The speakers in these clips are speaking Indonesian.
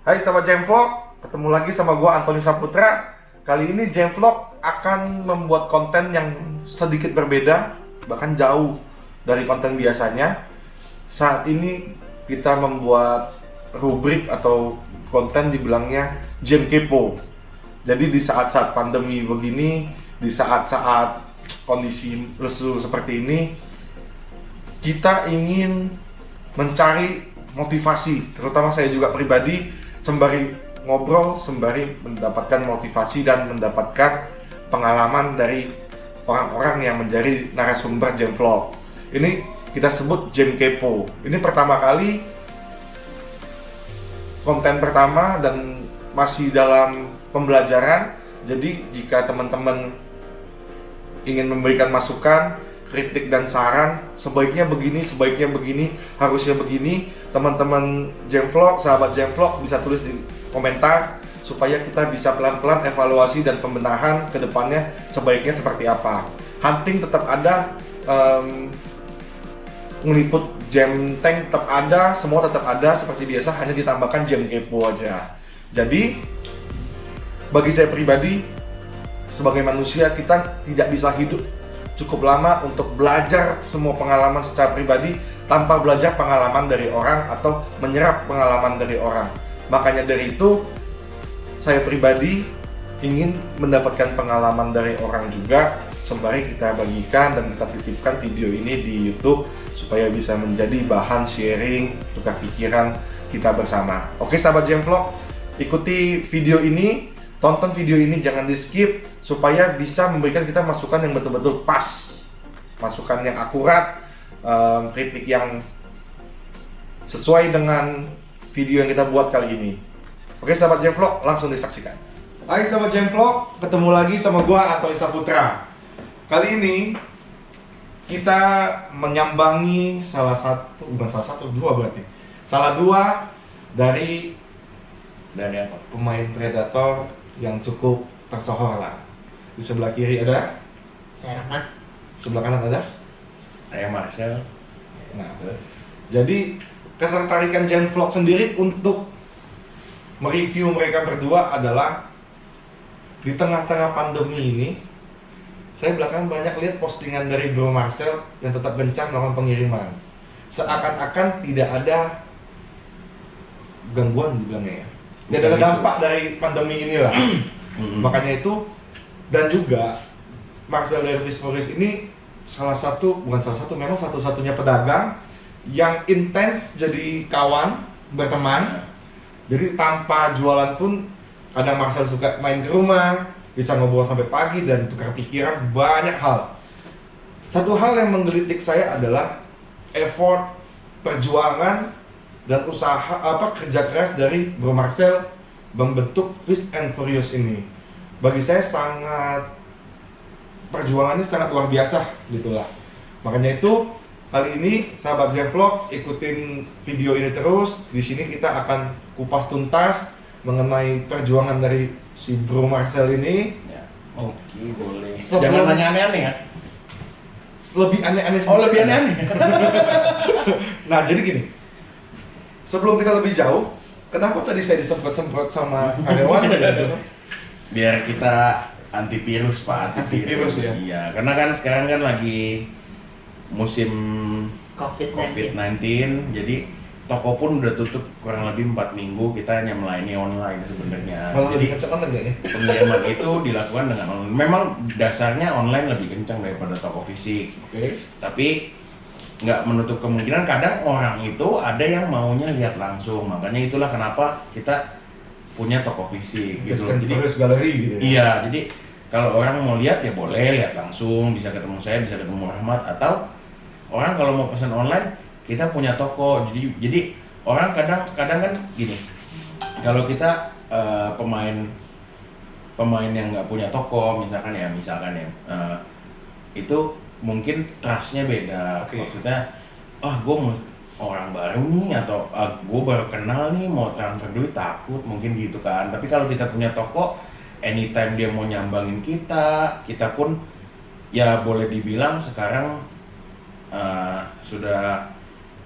Hai sahabat Jamvlog, ketemu lagi sama gua Antoni Saputra. Kali ini Jamvlog akan membuat konten yang sedikit berbeda, bahkan jauh dari konten biasanya. Saat ini kita membuat rubrik atau konten dibilangnya Jam Kepo. Jadi di saat-saat pandemi begini, di saat-saat kondisi lesu seperti ini, kita ingin mencari motivasi, terutama saya juga pribadi, sembari ngobrol, sembari mendapatkan motivasi dan mendapatkan pengalaman dari orang-orang yang menjadi narasumber Jamvlog. Ini kita sebut Jam Kepo. Ini pertama kali, konten pertama dan masih dalam pembelajaran. Jadi jika teman-teman ingin memberikan masukan, kritik dan saran, sebaiknya begini, harusnya begini, teman-teman Jamvlog, sahabat Jamvlog bisa tulis di komentar supaya kita bisa pelan-pelan evaluasi dan pembenahan ke depannya sebaiknya seperti apa. Hunting tetap ada, ngeliput jam tank tetap ada, semua tetap ada seperti biasa, hanya ditambahkan Jam Kepo aja. Jadi bagi saya pribadi, sebagai manusia kita tidak bisa hidup cukup lama untuk belajar semua pengalaman secara pribadi tanpa belajar pengalaman dari orang atau menyerap pengalaman dari orang. Makanya dari itu, saya pribadi ingin mendapatkan pengalaman dari orang juga, sembari kita bagikan dan kita titipkan video ini di YouTube supaya bisa menjadi bahan sharing, tukar pikiran kita bersama. Oke sahabat Jamvlog, ikuti video ini. Tonton video ini, jangan di skip supaya bisa memberikan kita masukan yang betul-betul pas, masukan yang akurat, kritik yang sesuai dengan video yang kita buat kali ini. Oke sahabat Jamvlog, langsung disaksikan. Hai sahabat Jamvlog, ketemu lagi sama gua Antoni Saputra. Kali ini kita menyambangi salah dua dari apa? Pemain predator yang cukup tersohor lah. Di sebelah kiri ada Saya Rahmat. sebelah kanan ada Saya Marcel. nah, jadi ketertarikan Jamvlog sendiri untuk mereview mereka berdua adalah di tengah-tengah pandemi ini, saya belakangan banyak lihat postingan dari Bro Marcel yang tetap gencar melakukan pengiriman. Seakan-akan tidak ada gangguan dibilangnya ya. Tidak ada dampak dari pandemi inilah. Makanya itu, dan juga Marcel dari Visforis ini memang satu-satunya pedagang yang intens jadi kawan, berteman. Jadi tanpa jualan pun kadang Marcel suka main ke rumah, bisa ngobrol sampai pagi dan tukar pikiran banyak hal. Satu hal yang menggelitik saya adalah effort, perjuangan dan usaha kerja keras dari Bro Marcel membentuk Fist and Furious ini. Bagi saya perjuangannya sangat luar biasa gitulah. Makanya itu kali ini sahabat Jamvlog, ikutin video ini terus. Di sini kita akan kupas tuntas mengenai perjuangan dari si Bro Marcel ini. Ya. Oke, boleh. Sebelum- Jangan nanya aneh-aneh ya. Lebih aneh-aneh Oh, sedikit. lebih aneh-aneh. Nah, jadi gini. Sebelum kita lebih jauh, kenapa tadi saya disemprot-semprot sama karyawan? Biar kita antivirus, Pak. Antivirus, ya? Iya, karena kan sekarang kan lagi musim COVID-19, jadi toko pun udah tutup kurang lebih 4 minggu. Kita hanya melayani online sebenarnya. Malah Jadi lebih kenceng enggak ya? pengiriman itu dilakukan dengan online. Memang dasarnya online lebih kencang daripada toko fisik. Oke. Tapi nggak menutup kemungkinan kadang orang itu ada yang maunya lihat langsung, makanya itulah kenapa kita punya toko fisik gitu. Jadi Furious Gallery gitu ya. iya, jadi kalau orang mau lihat ya boleh lihat langsung, bisa ketemu saya, bisa ketemu Rahmat, atau orang kalau mau pesan online kita punya toko. Jadi orang kadang kan gini, kalau kita pemain yang nggak punya toko misalkan ya itu mungkin trustnya beda. Oke. Maksudnya gue mau orang baru nih, atau gue baru kenal nih mau transfer duit, takut mungkin gitu kan. Tapi kalau kita punya toko, anytime dia mau nyambangin kita pun ya boleh dibilang sekarang sudah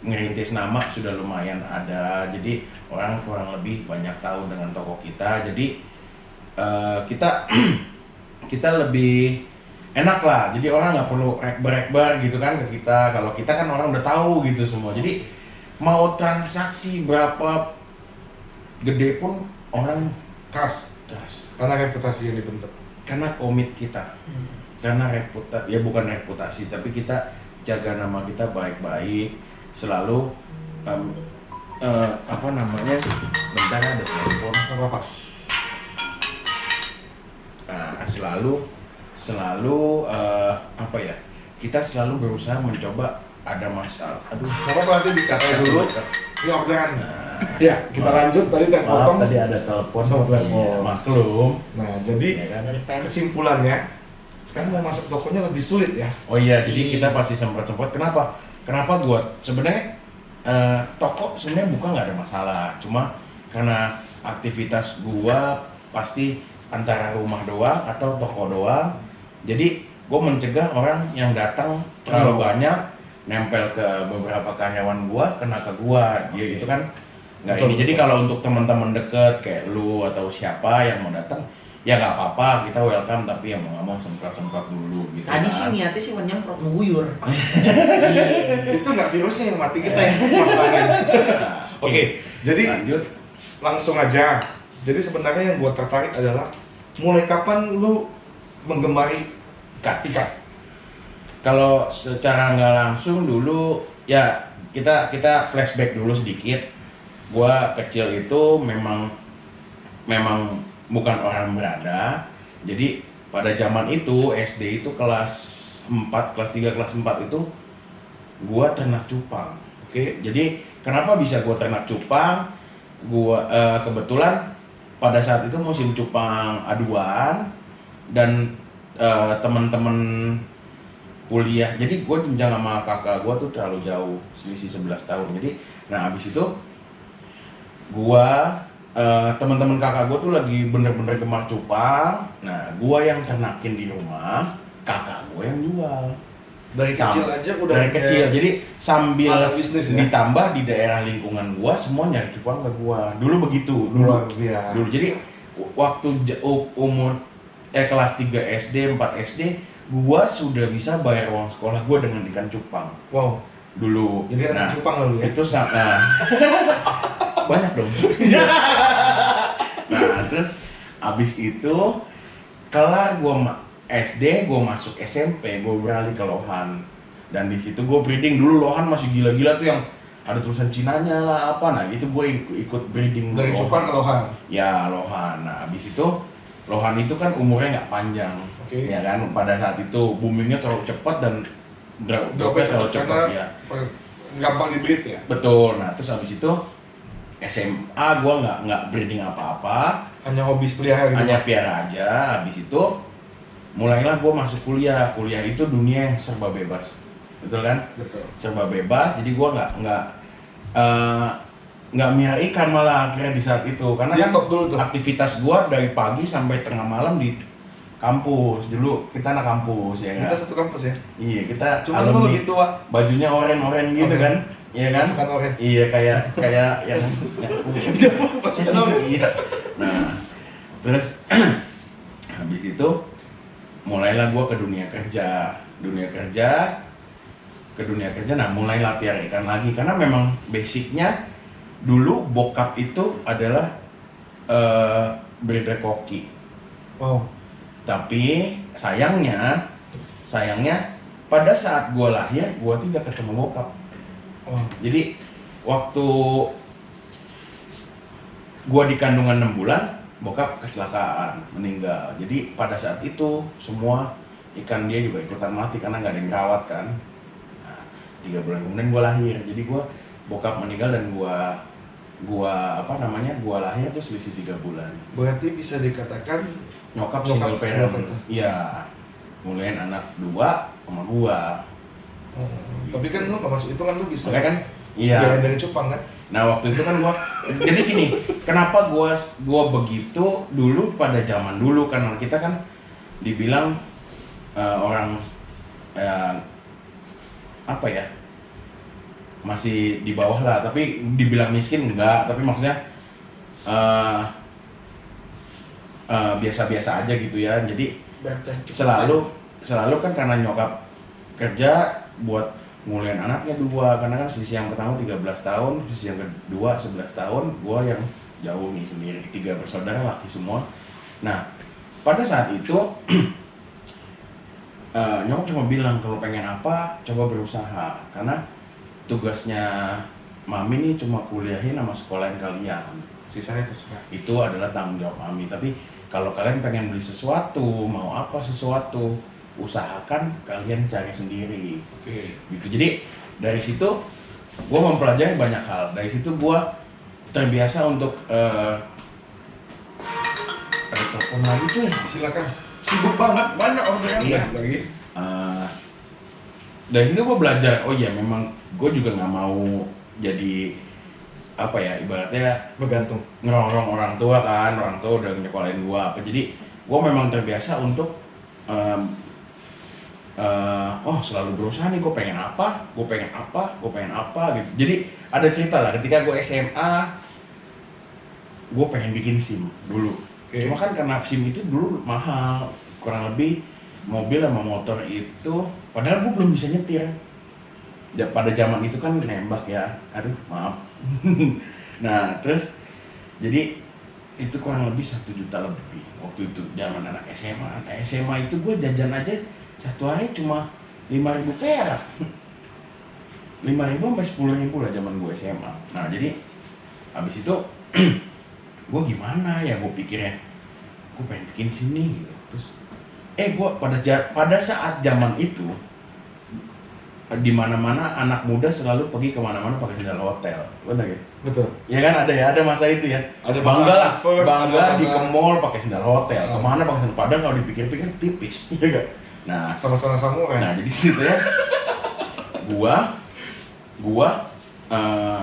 ngerintis nama sudah lumayan ada, jadi orang kurang lebih banyak tahu dengan toko kita. Jadi kita kita lebih enak lah, jadi orang nggak perlu rekbar gitu kan ke kita. Kalau kita kan orang udah tahu gitu semua, jadi mau transaksi berapa gede pun orang Trust, trust karena reputasi yang dibentuk. karena komit kita, karena reputasi, ya bukan reputasi tapi kita jaga nama kita baik-baik, selalu apa namanya, bentar ada telepon. Apa? Nah, selalu apa ya, kita selalu berusaha mencoba ada masalah. Aduh, Apa nanti dikatain dulu? Ini orderan. Ya, kita maaf. lanjut. Tadi Maaf, terpotong. tadi ada telepon. Sama telepon. Iya, maklum. Nah, jadi Ya kan? Dari fans. kesimpulannya, sekarang mau masuk tokonya lebih sulit ya. Oh iya, jadi kita pasti sempat-sempat. Kenapa? Kenapa gua sebenarnya toko sebenarnya buka nggak ada masalah. Cuma karena aktivitas gua pasti antara rumah doang atau toko doang. Jadi gua mencegah orang yang datang terlalu banyak nempel ke beberapa karyawan gua, kena ke gua. Ya itu kan nggak Betul, ini. Jadi betul. kalau untuk teman-teman deket kayak lu atau siapa yang mau datang, ya nggak apa-apa, kita welcome, tapi yang mau nggak mau semprot-semprot dulu gitu. Tadi kan. sih niatnya sih menyemprot, mengguyur. Itu nggak virusnya yang mati, kita yang masuk angin. Oke, jadi Lanjut. langsung aja. Jadi sebenarnya yang gua tertarik adalah mulai kapan lu menggemari ikat? Kalau secara nggak langsung dulu, ya kita flashback dulu sedikit. Gua kecil itu memang bukan orang berada. Jadi pada zaman itu SD itu kelas 4, kelas 3, kelas 4 itu gua ternak cupang. Oke. Jadi kenapa bisa gua ternak cupang? Gua kebetulan pada saat itu musim cupang aduan dan teman-teman kuliah. Jadi gue jenjang sama kakak gue tuh terlalu jauh, selisih 11 tahun. Jadi nah abis itu gue teman-teman kakak gue tuh lagi bener-bener gemar cupang. Nah gue yang ternakin di rumah, kakak gue yang jual. Dari kecil aja udah Dari punya kecil, jadi sambil alat bisnis ya? ditambah di daerah lingkungan gua semua nyari cupang ke gua. Dulu begitu, luar biasa. dulu. Jadi waktu umur kelas 3 SD, 4 SD, gua sudah bisa bayar uang sekolah gua dengan ikan cupang. Wow. Dulu. Jadi anak cupang lalu ya? Itu banyak dong. Nah, terus abis itu kelar gua SD, gue masuk SMP, gue beralih ke Lohan. Dan di situ gue breeding. Dulu Lohan masih gila-gila tuh yang ada tulisan Cinanya lah apa. Nah itu gue ikut breeding Dari cupang ke Lohan. Ya Lohan. Nah abis itu Lohan itu kan umurnya nggak panjang. Oke. Ya kan pada saat itu boomingnya terlalu cepat dan dropnya terlalu cepat ya. Gampang di-breed ya? Betul. Nah terus abis itu SMA gue nggak breeding apa-apa. Hanya hobi pelihara gitu? Hanya piara aja. Abis itu mulailah gue masuk kuliah itu dunia yang serba bebas, betul kan? Betul. Serba bebas, jadi gue nggak miara ikan malah akhirnya di saat itu karena Dia kan stop dulu tuh? aktivitas gue dari pagi sampai tengah malam di kampus. Dulu kita anak kampus ya Kita kan? satu kampus ya? Iya kita Cuma lu lebih tua. bajunya oren gitu Oren. kan? Iya kan? Pasukan oren. Iya kayak yang Pasukan oren. Iya. Nah terus habis itu mulailah gue ke dunia kerja. Nah mulailah piara ikan lagi karena memang basicnya dulu bokap itu adalah breeder koki. Wow. Tapi sayangnya pada saat gue lahir gue tidak ketemu bokap. Wow. Jadi waktu gue di kandungan 6 bulan bokap kecelakaan, meninggal. Jadi pada saat itu semua ikan dia juga ikutan mati karena nggak ada yang rawat kan. Nah, 3 bulan kemudian gue lahir. Jadi bokap meninggal dan gua lahir tuh selisih 3 bulan. Berarti bisa dikatakan Nyokap Nyokap single parent. single parent. Iya. Mulain anak 2 sama gua. tapi kan lu nggak masuk itu kan lu bisa Makanya kan iya. biayain dari cupang kan? Nah waktu itu kan jadi gini, kenapa gua begitu dulu pada zaman dulu kan kita kan dibilang orang apa ya, masih di bawah lah, tapi dibilang miskin enggak, tapi maksudnya biasa-biasa aja gitu ya. Jadi selalu kan karena nyokap kerja buat nguliahin anaknya dua, karena kan sisi yang pertama 13 tahun, sisi yang kedua 11 tahun, gua yang jauh nih sendiri, 3 bersaudara laki semua. Nah, pada saat itu nyokap cuma bilang kalau pengen apa coba berusaha, karena tugasnya mami nih cuma kuliahin sama sekolahin kalian, Sisanya terserah. itu adalah tanggung jawab mami. Tapi kalau kalian pengen beli sesuatu, mau apa sesuatu, usahakan kalian cari sendiri. Oke. Gitu. Jadi dari situ gue mempelajari banyak hal. Dari situ gue terbiasa untuk ada telepon lagi cuy. Silakan. Sibuk banget, banyak orderan Iya. lagi. Dari situ gue belajar, oh iya memang gue juga nggak mau jadi apa ya, ibaratnya Bergantung. ngerongrong orang tua kan, orang tua udah nyekolahin gue apa. Jadi gue memang terbiasa untuk selalu berusaha nih, gue pengen apa gitu. Jadi ada cerita lah ketika gue SMA, gue pengen bikin SIM dulu. Oke. Cuma kan karena SIM itu dulu mahal, kurang lebih mobil sama motor itu, padahal gue belum bisa nyetir. Pada zaman itu kan nembak ya, aduh maaf. Nah terus jadi itu kurang lebih 1 juta lebih waktu itu zaman anak SMA. Nah, SMA itu gue jajan aja satu hari cuma 5.000 perak. 5.000 sampai 10.000 lah zaman gue SMA. Nah jadi habis itu gue gimana ya, gue pikirnya gue pengen bikin sini gitu. Terus gue pada saat zaman itu di mana-mana anak muda selalu pergi kemana-mana pakai sandal hotel, benar ya? Betul. Ya kan ada masa itu ya. Ada Bangga masa lah, first, bangga ada di masa- ke mall pakai sandal hotel, Oh. kemana pakai sandal. Padahal kalau dipikir-pikir tipis, ya enggak? Nah, Sama-sama samurai. nah jadi situ ya, gua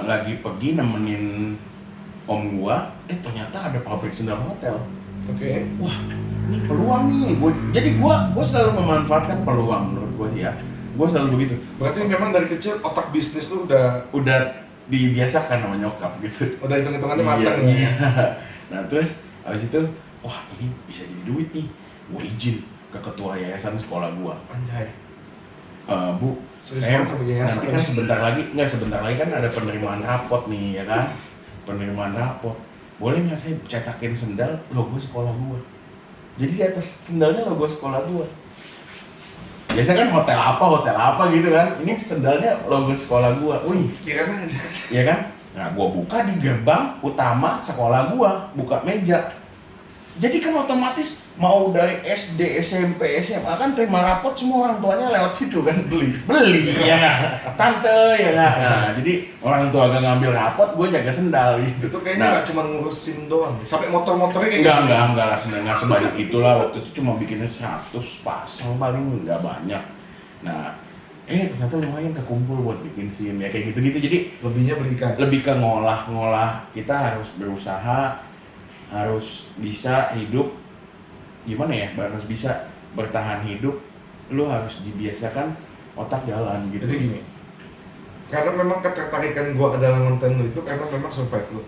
lagi pergi nemenin om gua, ternyata ada pabrik sandal hotel. Oke. Wah, ini peluang nih. Jadi gua selalu memanfaatkan peluang menurut gua sih ya. Gua selalu begitu. Berarti memang dari kecil otak bisnis tuh udah Dibiasakan sama nyokap gitu. hitung-hitungannya Iya, matang iya. ya. Nah terus habis itu, wah ini bisa jadi duit nih. Gua izin ke ketua yayasan sekolah gua. Anjay. Bu, Serius saya banget sama yayasan. nanti kan sebentar lagi kan ada penerimaan rapot nih ya kan. Penerimaan rapot. Boleh nggak saya cetakin sendal logo sekolah gua? Jadi di atas sendalnya logo sekolah gua. Biasanya kan hotel apa gitu kan. Ini sendalnya logo sekolah gua. Wih, Kirain aja. ya kan? Nah, gua buka di gerbang utama sekolah gua, buka meja. Jadi kan otomatis mau dari SD, SMP, SMA kan terima rapot semua orang tuanya lewat situ kan beli ya nggak? Tante ya nggak? Nah, jadi orang tua gak ngambil rapot, gua jaga sendal gitu. Itu kayaknya Nah, nggak cuma ngurus SIM doang. Sampai motor-motornya kayak enggak lah, sebenarnya nggak sebanyak itulah. Waktu itu cuma bikinnya 100 pasang paling, nggak banyak. Nah, ternyata lumayan kekumpul buat bikin SIM ya kayak gitu-gitu. Jadi Lebihnya beli ikan. lebih ke ngolah, kita harus berusaha, harus bisa hidup, gimana ya, harus bisa bertahan hidup, lu harus dibiasakan otak jalan gitu. Jadi gini, karena memang ketertarikan gue adalah nonton lu itu karena memang survive lu.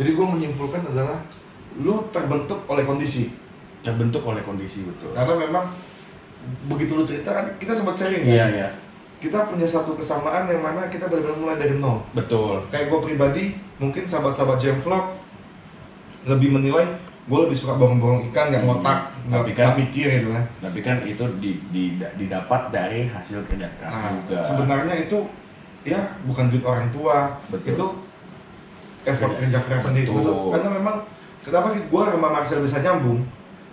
Jadi gue menyimpulkan adalah lu terbentuk oleh kondisi. Terbentuk oleh kondisi, betul. Karena memang begitu lu cerita kan kita sempat sharing Iya, ya. iya, Kita punya satu kesamaan yang mana kita benar-benar mulai dari nol. betul. Kayak gue pribadi, mungkin sahabat-sahabat Jam Vlog lebih menilai gue lebih suka borong-borong ikan, nggak ngotak, Tapi kan- nggak mikir gitu kan. Tapi kan itu didapat dari hasil kerja keras Nah, juga. sebenarnya itu ya bukan duit orang tua, Betul. itu effort kerja keras sendiri. Betul. Betul. Karena memang kenapa gue sama Marcel bisa nyambung?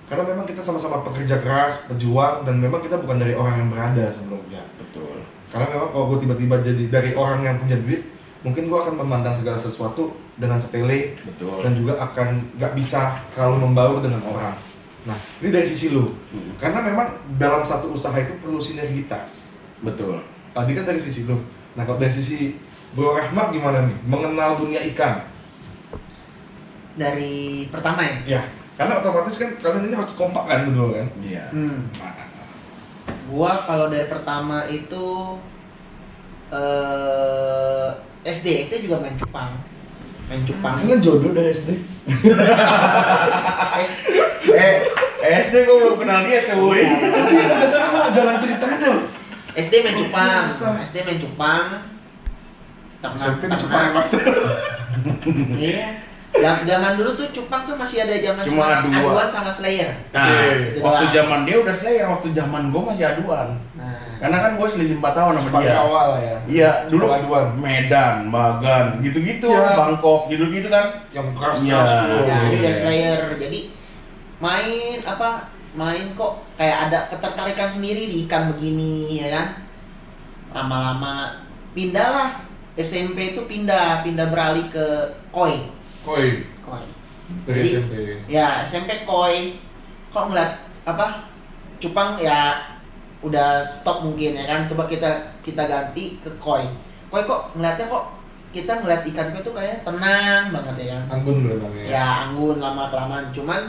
Karena memang kita sama-sama pekerja keras, pejuang, dan memang kita bukan dari orang yang berada sebelumnya. Betul. Karena memang kalau gue tiba-tiba jadi dari orang yang punya duit, mungkin gue akan memandang segala sesuatu dengan sepele, Betul. dan juga akan nggak bisa terlalu membaur dengan orang. Nah, ini dari sisi lu. Karena memang dalam satu usaha itu perlu sinergitas. Betul. Tadi kan dari sisi lu. Nah, kalau dari sisi Bro Rahmat gimana nih? Mengenal dunia ikan. Dari pertama ya. Ya, karena otomatis kan kalian ini harus kompak kan berdua kan? Iya. Gua kalau dari pertama itu SD juga main cupang. Kan jodoh dari SD. SD gue belum kenal dia cuy. Tapi udah sama jalan ceritanya loh. SD main cupang. Biasa. SD main cupang. SMP di Cupang maksa. Iya. Zaman dulu tuh cupang tuh masih ada zaman Cuma aduan sama Slayer. Nah, Gitu waktu doang. zaman dia udah Slayer, waktu zaman gue masih aduan. Nah, Karena kan gue selisih 4 tahun sama Cupang dia. awal lah ya. Iya, dulu aduan. Medan, Bagan, gitu-gitu, Iya. Bangkok, gitu-gitu kan. Yang keras Iya. tuh. ya ini udah Iya. Slayer. Jadi main kok kayak ada ketertarikan sendiri di ikan begini ya kan. Lama-lama pindahlah SMP itu pindah beralih ke koi. Koi dari Jadi, SMP. Ya SMP koi. Kok ngeliat cupang ya udah stop mungkin ya kan. Coba kita ganti ke koi. Koi kok ngeliatnya kita ngeliat ikan koi tuh kayak tenang banget ya kan. Anggun berenangnya. Ya anggun lama kelamaan. Cuman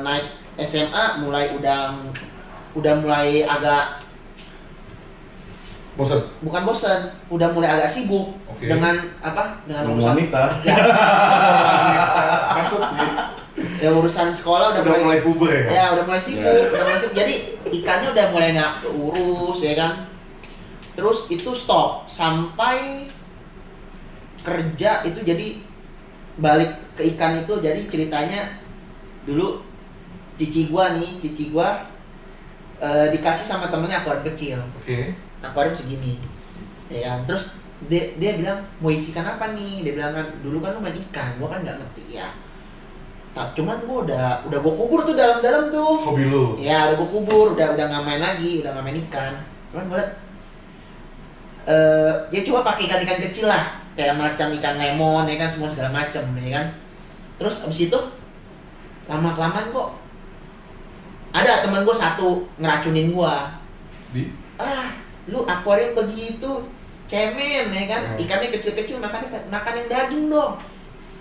naik SMA udah mulai agak bukan bosen, udah mulai agak sibuk. Oke. dengan urusan Wanita. ya, Masuk sih. ya urusan sekolah Udah mulai puber ya. ya udah mulai sibuk, Ya. udah mulai sibuk. Jadi ikannya udah mulai nggak urus ya kan. Terus itu stop sampai kerja itu, jadi balik ke ikan itu. Jadi ceritanya dulu cici gua dikasih sama temennya akuarium kecil, Oke. akuarium segini ya kan. Terus dia bilang mau isi ikan apa nih, dia bilang kan dulu kan lu main ikan, gua kan nggak ngerti ya. Cuman gua udah gua kubur tuh dalam tuh. Hobi lu. Ya udah gua kubur, udah nggak main lagi, udah nggak main ikan. Cuman gua liat, ya coba pakai ikan kecil lah, kayak macam ikan lemon ya kan, semua segala macam ya kan. Terus abis itu lama kelamaan kok ada teman gua satu ngeracunin gua. Lu akuarium begitu cemen ya kan, ikannya kecil-kecil, makan yang daging dong.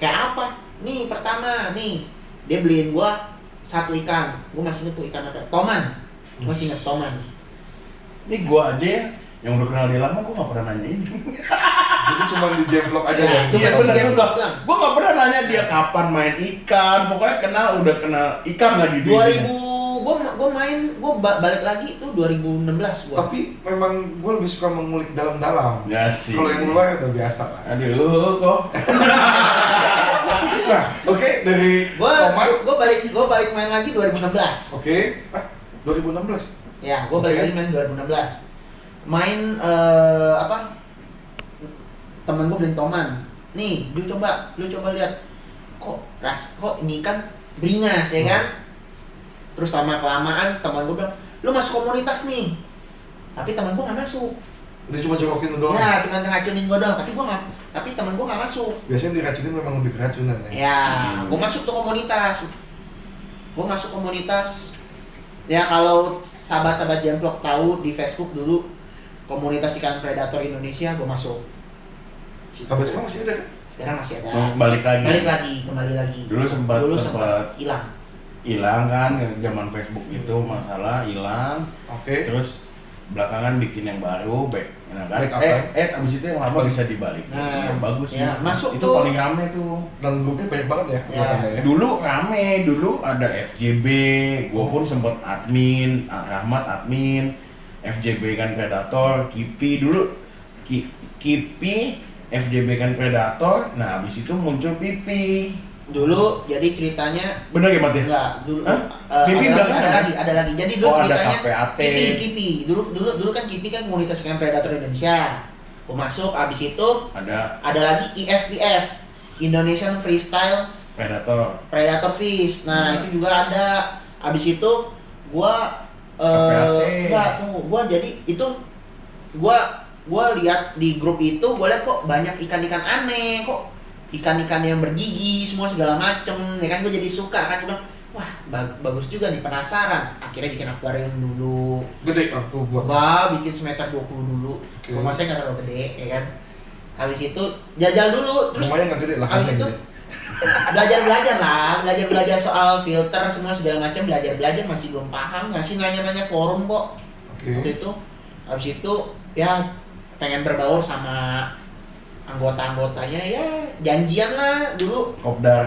Kayak apa? Nih pertama nih dia beliin gua satu ikan, gua masih inget tuh ikan apa? Toman. Gua masih inget toman. Ini gua aja ya, yang udah kenal dia lama, gua gak pernah nanya ini. Jadi cuma di jam vlog aja Ya, ya. cuma Iya, di bener. game vlog doang. Gua gak pernah nanya dia kapan main ikan, pokoknya udah kenal ikan lagi. 2000 gua main, balik lagi tuh 2016 gua. Tapi memang gue lebih suka mengulik dalam-dalam. Ya sih. Kalau yang luar udah biasa lah. Aduh, kok. Nah, oke dari Toman. Gua balik main lagi 2016. Oke. 2016. Ya, gua balik Oke. lagi main 2016. Main temen gua beliin toman. Nih, lu coba lihat. Kok ini kan beringas ya kan? Terus lama kelamaan teman gua bilang, "Lu masuk komunitas nih." Tapi teman gua nggak masuk. Dia cuma jorokin lu doang. Ya, cuma ngeracunin gua doang, tapi teman gua nggak masuk. Biasanya diracunin memang lebih keracunan ya. Ya, gua masuk tuh komunitas. Gua masuk komunitas. Ya kalau sahabat-sahabat Jamvlog tahu di Facebook dulu komunitas ikan predator Indonesia, gua masuk. Sampai sekarang masih ada. Sekarang masih ada. Balik lagi. Kembali lagi. Dulu sempat hilang. hilang kan, zaman Facebook itu masalah hilang. Oke. Terus belakangan bikin yang baru, nah, Baik apa? abis itu yang lama bisa dibalik. Nah, bagus ya, sih. masuk itu tuh. paling rame tuh. Dan grupnya banyak banget ya. Ya. kelihatannya ya. Dulu rame, dulu ada FJB, gua pun sempet admin, Rahmat admin, FJB kan Predator, Kipi dulu, Kipi, FJB kan Predator, nah abis itu muncul Pipi. Dulu jadi ceritanya Bener ya Mat ya? enggak, dulu Hah? Pipi ada belakang ada lagi. Jadi dulu Oh, ada ceritanya KPAT. Kipi. Dulu kan Kipi kan komunitas ikan predator Indonesia. Gua masuk, abis itu ada lagi IFPF, Indonesian Freestyle Predator Fish. Nah, itu juga ada. Abis itu gua KPAT. enggak tuh, gua lihat di grup itu, gua lihat kok banyak ikan-ikan aneh, kok ikan-ikan yang bergigi semua segala macem, ya kan. Gue jadi suka kan, cuma wah bagus juga nih, penasaran. Akhirnya bikin akuarium dulu. Gede waktu buat. Gua bikin semeter 20 dulu. Oke. Rumah saya nggak terlalu gede, ya kan. Habis itu jajal dulu, terus Rumahnya nggak gede lah. habis hanya itu gede. belajar soal filter semua segala macam, belajar masih belum paham, ngasih nanya forum kok. Oke. Waktu itu habis itu ya pengen berbaur sama anggota-anggotanya ya janjian lah dulu. Kopdar.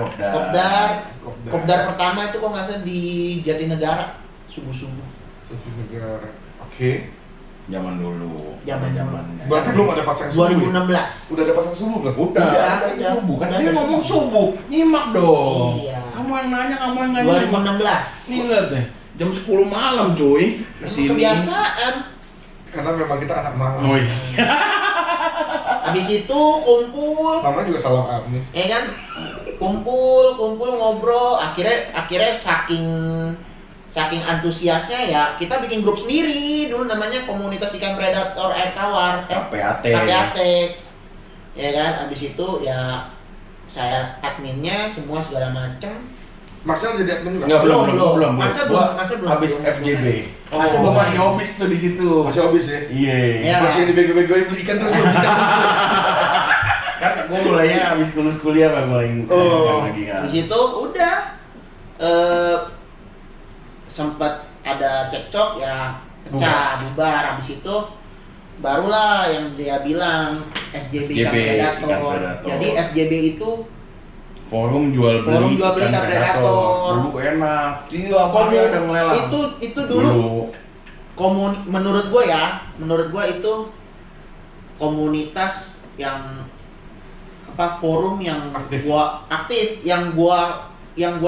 Kopdar pertama itu kok nggak salah di Jatinegara subuh-subuh. Satu negara. Oke. Zaman dulu. Zamannya. Berarti belum ada pasang subuh. 2016. Udah ada pasang subuh belum? Udah. Udah. Subuh kan Udah dia ada ngomong subuh. subuh. Nyimak dong. Iya. Kamu yang nanya, kamu yang nanya. 2016. Nih lihat deh. Jam 10 malam cuy. Kesini. Kebiasaan. Karena memang kita anak malam. Oh iya. Habis itu kumpul, Namanya juga salam Amis. ya kan? Kumpul ngobrol. Akhirnya saking antusiasnya ya kita bikin grup sendiri dulu namanya Komunitas Ikan Predator Air Tawar. KPAT. Ya kan? Habis itu ya saya adminnya semua segala macem. Marcel jadi admin juga? Enggak, belum. Masa Gua belum. habis FJB. Masa Gua belum. masih hobis tuh di situ. Masih habis ya? Iya. Ya. Masih yang dibego-begoin beli ikan terus. Kan gua mulainya habis lulus kuliah kan mulai Oh. lagi kan. Di situ udah sempat ada cekcok ya pecah bubar. Habis itu barulah yang dia bilang FJB Ikan FJB, Predator. Ikan Predator. Jadi FJB itu Forum jual beli ikan predator. Dulu enak. Iya, Komu- ada ngelelang. itu dulu menurut gua itu komunitas yang forum yang Aktif. gua aktif, yang gua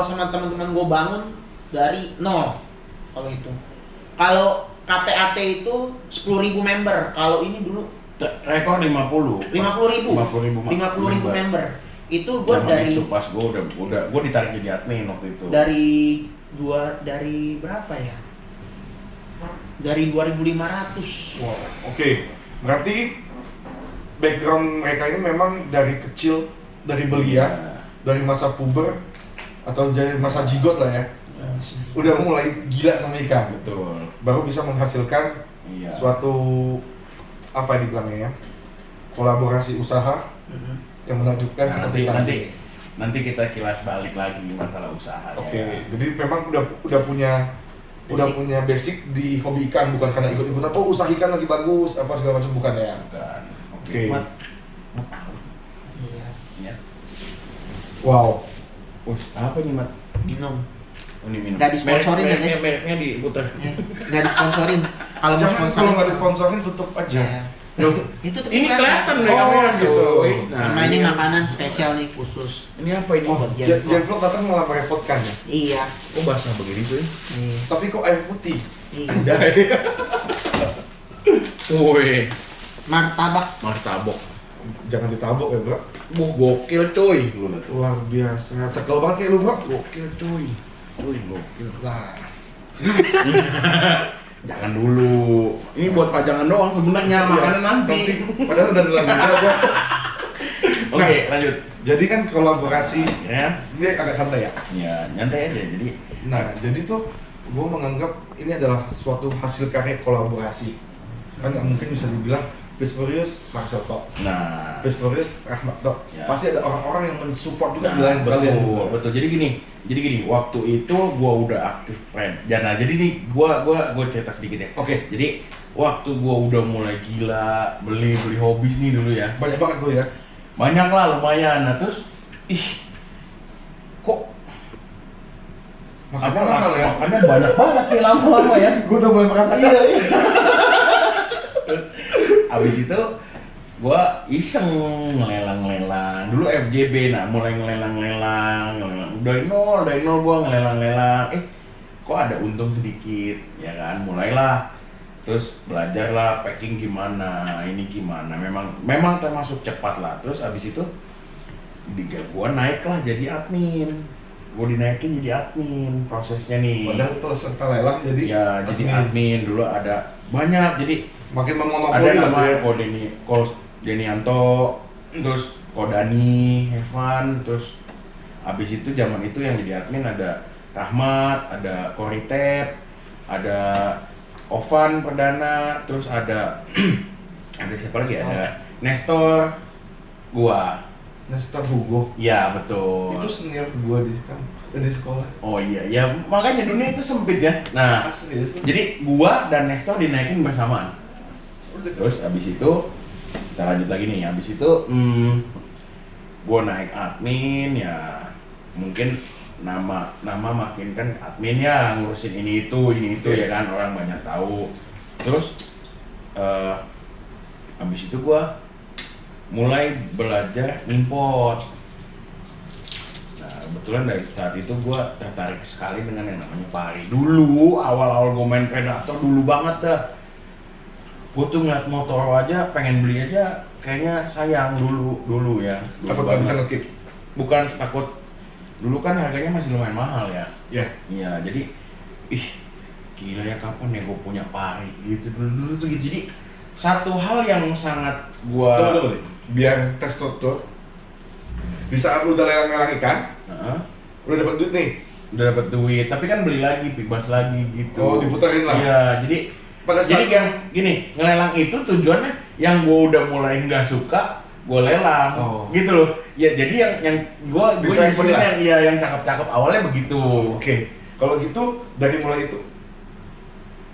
sama teman-teman gua bangun dari nol. Kalau itu, kalau KPAT itu 10.000 member, kalau ini dulu rekor 50. 50.000 50.000 member. Itu gua Zaman dari itu pas gua ditarik jadi admin waktu itu. dari berapa ya? Dari 2.500. Wow, oke. Berarti background mereka ini memang dari kecil, dari belia, dari masa puber atau dari masa jigot lah ya. Udah mulai gila sama ikan, Betul. baru bisa menghasilkan Iya. suatu apa dibilangnya ya, kolaborasi usaha Mhm. yang menakjubkan Nah, seperti saat ini. nanti kita kilas balik lagi masalah usaha. Oke, ya. jadi memang udah punya basic di hobi ikan, bukan karena ikut-ikutan. Oh, usaha ikan lagi bagus, apa segala macam, bukan ya? Bukan. Oke. Mat. Iya, Ya. Wow. Apa nih, Mat? minum. Oh, ini minum. Nggak disponsorin ya, guys? Mereknya diputar. Ya, nggak disponsorin. Kalau mau Jangan, sponsorin, kalau nggak disponsorin tutup aja. ya. Loh, Itu tuh Ini kelihatan deh Oh, kamera gitu. Sama ini makanan spesial nih khusus. Ini apa ini? Oh, Jenvlog datang malah merepotkan ya. Iya. Oh, basah begini tuh. Iya. Tapi kok air putih? Iya. Woi, Martabak. martabak. Jangan ditabok ya, bro. Gokil coy. Lu lihat. Luar biasa. Sekel banget kayak lu, bro. Gokil coy. Coy, gokil. Nah, Jangan dulu. Ini buat pajangan doang sebenarnya, makanan nanti. Padahal udah dalam juga, bro. Oke, lanjut. Jadi kan kolaborasi Ya. ini agak santai ya. Ya, nyantai aja. Jadi Nah, jadi tuh gue menganggap ini adalah suatu hasil karya kolaborasi. Kan nggak mungkin bisa dibilang Pistorius Marcel Tok, nah, Pistorius Rahmat Tok. Ya. Pasti ada orang-orang yang mensupport juga di nah, lain kalian juga. betul. Jadi gini, waktu itu gua udah aktif friend. Nah, jadi nih gua cerita sedikit ya. Oke. Jadi waktu gua udah mulai gila beli hobis nih dulu ya. Banyak banget tuh ya. Banyak lah lumayan. Nah, terus kok Makanya mahal ya. Makanya banyak banget nih lama-lama ya. Gue udah mulai merasakan. Iya. Abis itu gua iseng ngelelang-lelang. Dulu FJB, nah mulai ngelelang-lelang. Dari nol gua ngelelang-lelang. Kok ada untung sedikit, ya kan? Mulailah. Terus belajarlah packing gimana, ini gimana. Memang termasuk cepat lah. Terus abis itu gua naik lah jadi admin. Gua dinaikin jadi admin prosesnya nih. Padahal itu serta lelang jadi. Ya, jadi admin dulu ada banyak. Jadi makin ada memonopoli nama lah ya. Ko Denianto, terus Ko Dani, Evan, terus abis itu zaman itu yang jadi admin ada Rahmat, ada Koritep, ada Ovan Perdana, terus ada ada siapa lagi? Ada Nestor, gua. Nestor Hugo. Ya betul. Itu senior gua di sekolah. Oh iya, ya makanya dunia itu sempit ya. Nah, Serius tuh. jadi gua dan Nestor dinaikin bersamaan. Terus abis itu Kita lanjut lagi nih, habis itu gue naik admin ya, mungkin nama makin kan admin ya ngurusin ini itu ya kan, orang banyak tahu. Terus habis itu gue mulai belajar import. Nah kebetulan dari saat itu gue tertarik sekali dengan yang namanya pari. Dulu awal-awal gue main Predator dulu banget dah. Gue tuh ngeliat motor aja, pengen beli aja, kayaknya sayang dulu ya. Takut nggak bisa nge-keep? Bukan takut, dulu kan harganya masih lumayan mahal ya. Ya. Iya, jadi gila ya kapan ya gue punya pari gitu dulu tuh gitu. Jadi satu hal yang sangat gua Tunggu, biar tes struktur. Di saat lu udah lelang ikan, udah dapat duit nih. udah dapat duit, tapi kan beli lagi, bebas lagi gitu. Oh, diputerin lah. Iya, jadi Pada saat jadi yang gini, ngelelang itu tujuannya yang gua udah mulai nggak suka, gua lelang, Oh. gitu loh. Ya jadi yang gua Diseleksi nyimpenin lah. yang cakep-cakep awalnya begitu. Oke, kalau gitu dari mulai itu,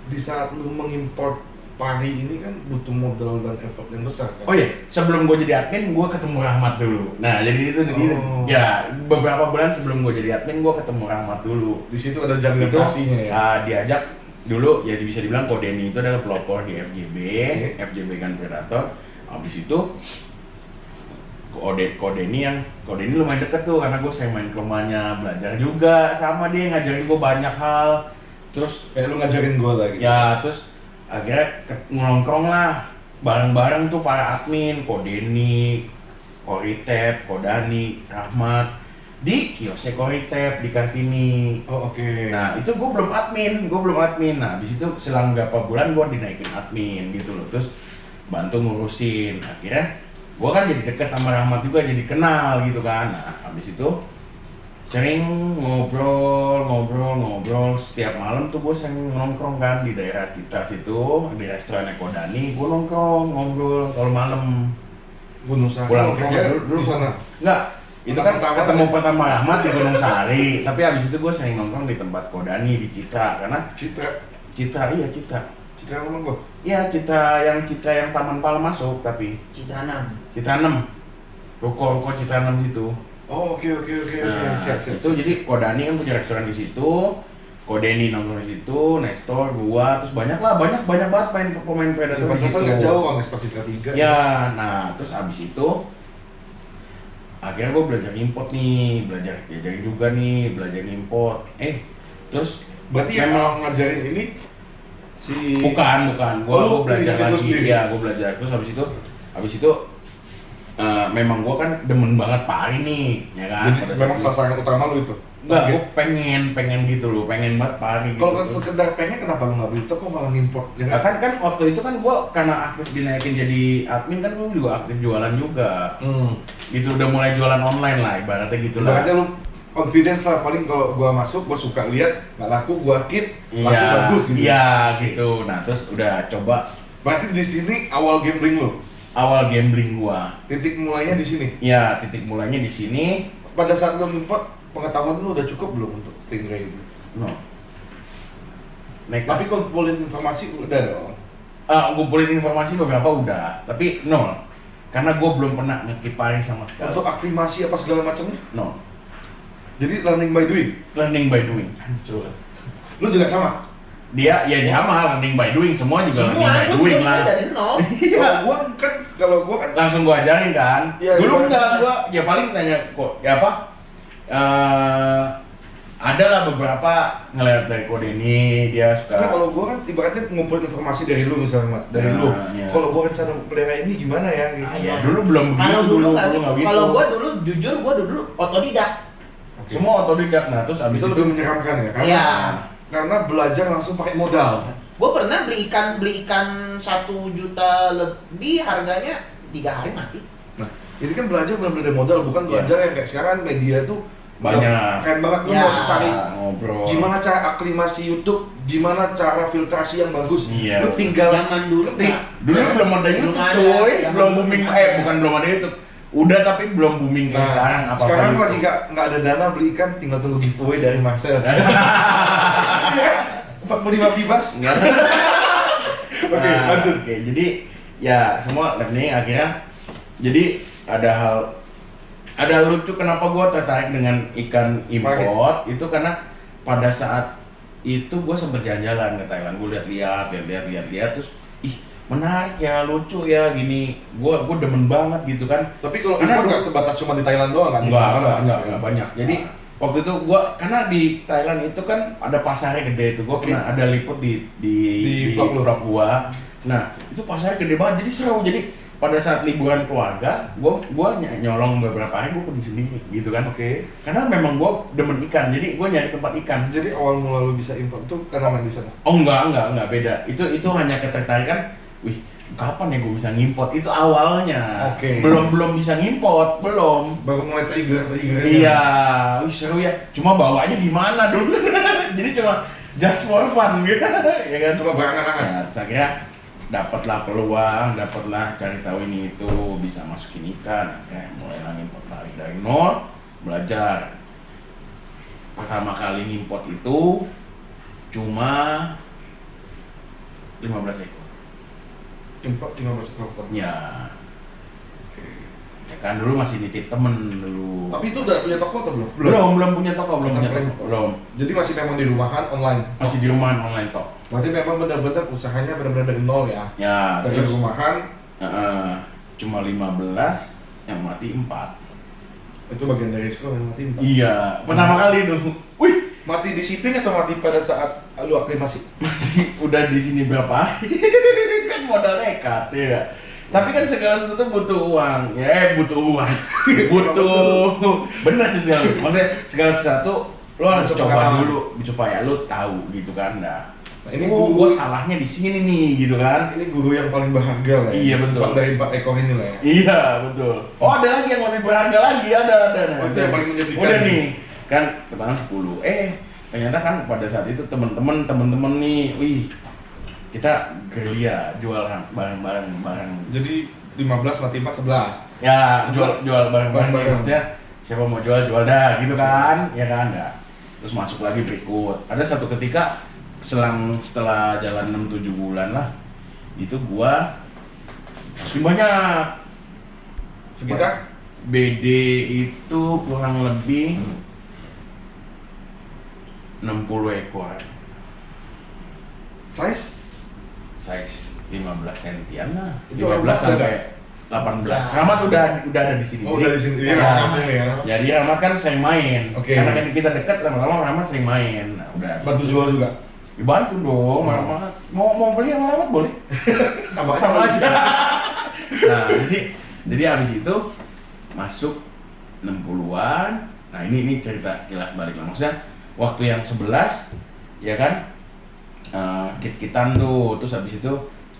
di saat lu mengimport pari ini kan butuh modal dan effort yang besar kan? Oh iya, sebelum gue jadi admin, gue ketemu Rahmat dulu. Nah, jadi itu Oh. ya beberapa bulan sebelum gue jadi admin, gue ketemu Rahmat dulu. Di situ ada jaminan Itu kasihnya ya. diajak dulu, jadi bisa dibilang Kodeni itu adalah pelopor di FJB, Oke. FJB kan Predator. Habis itu Kodeni lumayan deket tuh, karena gue sering main ke rumahnya, belajar juga sama dia, ngajarin gue banyak hal. Terus Kayak lu ngajarin gua lagi. ya terus akhirnya nongkrong lah bareng-bareng tuh para admin, Kodeni, Koritep, Kodani, Rahmat di kiosnya Koritep di Kartini. Oh oke. Nah itu gue belum admin. Nah habis itu selang beberapa bulan gue dinaikin admin gitu loh, terus bantu ngurusin. Akhirnya gue kan jadi deket sama Rahmat juga, jadi kenal gitu kan. Nah habis itu sering ngobrol setiap malam tuh gue sering nongkrong kan di daerah Citra situ, di restoran Kodani. Gue nongkrong ngobrol kalau malam Gunung Sari. pulang kerja dulu di sana. enggak, itu kan Pertama ketemu tadi. pertama Rahmat di Gunung Sari, tapi habis itu gue sering nongkrong di tempat Kodani di Citra, karena Citra Citra rumah gua. iya Citra yang Taman Pala masuk, tapi Citra 6. Citra 6 ruko Citra 6 situ. Oh oke. Nah, Siap. itu jadi Kodani kan punya restoran di situ, Kodeni nongkrong di situ, Nestor, gua, terus banyak banget pemain Predator di Pantesan situ. nggak jauh kan Nestor Citra 3. Ya, nah terus abis itu akhirnya gua belajar import nih, belajar import. Terus Berarti yang mau ngajarin ini si bukan, Oh, lu gua belajar inisiatif lu lagi, sendiri? ya gua belajar. Terus habis itu memang gua kan demen banget pari nih, ya kan. Jadi Pada memang saat itu. sasaran utama lu itu. Enggak, Oke. gue pengen gitu loh, pengen banget pari gitu. Kalau kan sekedar pengen, kenapa lu nggak beli toko malah ngimport? Ya Nah, kan? kan waktu itu kan gue karena aktif dinaikin jadi admin kan gue juga aktif jualan juga. Gitu udah mulai jualan online lah ibaratnya gitu lah. Ibaratnya lu confidence lah, paling kalau gua masuk, gua suka lihat, nggak laku, gua keep, laku bagus gitu. Iya gitu. Nah terus udah coba Berarti di sini awal gambling lu, awal gambling gua. titik mulainya di sini. Ya titik mulainya di sini. Pada saat lu ngimport, pengetahuan lu udah cukup belum untuk Stingray itu? No. Nekat. Tapi kumpulin informasi udah dong. Ngumpulin informasi beberapa udah, tapi nol. Karena gue belum pernah ngekiparin sama sekali. Untuk aklimasi apa segala macamnya. Nol. Jadi learning by doing. Learning by doing. Hancur. Lu juga sama. Dia sama learning by doing, semua juga learning by Semua, doing gue lah. dari nol. Iya. Kalau gua kan Langsung gua ajarin kan. Iya, Dulu gimana? enggak gua ya paling tanya kok ya apa? Ada lah beberapa ngeliat dari kode ini dia suka. Nah, kalau gua kan ibaratnya ngumpulin informasi dari lu misalnya, Mat. Dari Nah, lu. iya. Kalau gua rencana pelihara ini gimana ya? Gitu. Ya dulu belum begitu. Kalau dulu nggak nggak gitu. gitu. Kalau gua dulu jujur gua dulu otodidak. Oke. Semua otodidak. Nah terus abis itu itu lebih menyeramkan ya? Iya. Karena belajar langsung pakai modal. Gua pernah beli ikan 1 juta lebih, harganya 3 hari mati. Nah, ini kan belajar benar-benar dari modal, bukan Iya. belajar yang kayak sekarang media tuh Banyak. keren banget. Lu Ya. mau cari ngobrol. gimana cara aklimasi YouTube, gimana cara filtrasi yang bagus. Iya. Lu tinggal Zaman dulu ketik. nggak. Dulu belum ada YouTube Belum ada, coy, zaman belum dulu booming. belum ada. Bukan belum ada YouTube. Udah tapi belum booming kayak sekarang apa sekarang lagi nggak ada dana beli ikan, tinggal tunggu giveaway dari Marcel. 45 bibas. Enggak. Oke, lanjut. Oke, jadi ya semua learning akhirnya. Jadi ada hal lucu kenapa gue tertarik dengan ikan import itu karena pada saat itu gue sempet jalan-jalan ke Thailand, gue lihat terus menarik ya, lucu ya gini, gue demen banget gitu kan. Tapi kalau Karena impor nggak sebatas cuma di Thailand doang kan? enggak banyak. Jadi waktu itu gua karena di Thailand itu kan ada pasarnya gede itu, gua pernah ada liput di vlog gua. Nah, itu pasarnya gede banget, jadi seru. Jadi pada saat liburan keluarga, gua nyolong beberapa hari gua pergi sendiri gitu kan. Oke. Karena memang gua demen ikan, jadi gua nyari tempat ikan. Jadi awal mula lu bisa impor itu karena main di sana? Oh enggak beda. Itu hanya ketertarikan, wih, kapan ya gue bisa ngimport, itu awalnya. Oke. Belum bisa ngimport, belum. Baru mulai trigger. Iya, wih seru ya. Cuma bawanya gimana dulu? Jadi cuma just for fun gitu, ya kan? Cuma berangan-angan. Ya, terus akhirnya dapatlah peluang, dapatlah cari tahu ini itu bisa masukin ikan. Mulai ngimport dari nol, belajar. Pertama kali ngimport itu cuma 15 ekor. Impor 15 ekor. Ya. Ya kan dulu masih nitip temen dulu. Tapi itu udah punya toko atau belum? Belum punya toko, belum. Jadi masih memang di rumahan online. Masih di rumah online tok. Berarti memang benar-benar usahanya benar-benar dari nol ya. Ya, Dari terus rumahan cuma 15 yang mati 4. itu bagian dari risiko yang mati. Iya, pertama kali itu. Wih, Mati di shipping atau mati pada saat lu aklimasi? udah di sini berapa hari? Kan modal nekat ya. Tapi kan segala sesuatu butuh uang. Butuh uang. Bener sih maksudnya segala sesuatu lo harus coba dulu supaya lo tahu gitu kan. Nah, ini gua salahnya di sini nih gitu kan. Ini guru yang paling berharga lah ya. Iya, betul. Dari 4 ekor ini lah ya. Iya, betul. Oh, ada lagi yang lebih berharga lagi, ada. Oh, itu yang paling menyedihkan. Udah nih, kan pertama 10. Ternyata kan pada saat itu teman-teman nih, wih, kita gerilya jual barang. Jadi 15 mati 4 11. Ya, 11. jual barang-barang Barang-barang. maksudnya siapa mau jual dah gitu kan, ya kan enggak. Terus masuk lagi berikut. Ada satu ketika setelah jalan 6-7 bulan lah, itu gua masukin banyak. Sekitar BD itu kurang lebih 60 ekor. Size 15 sentian lah. Itu 15 sampai 18. Rahmat udah ada di sini. Oh, udah di sini. Dia Ya, masih kampung ya. jadi Rahmat kan sering main. Oke. Karena kan kita dekat lama-lama Rahmat sering main. Nah, udah. Bantu jual juga. Dibantu dong, Rahmat. Mau beli sama Rahmat boleh? Sama aja. Nah, jadi habis itu masuk 60-an. Nah, ini cerita kilas balik lah. Maksudnya waktu yang 11 ya kan kit-kitan tuh, terus habis itu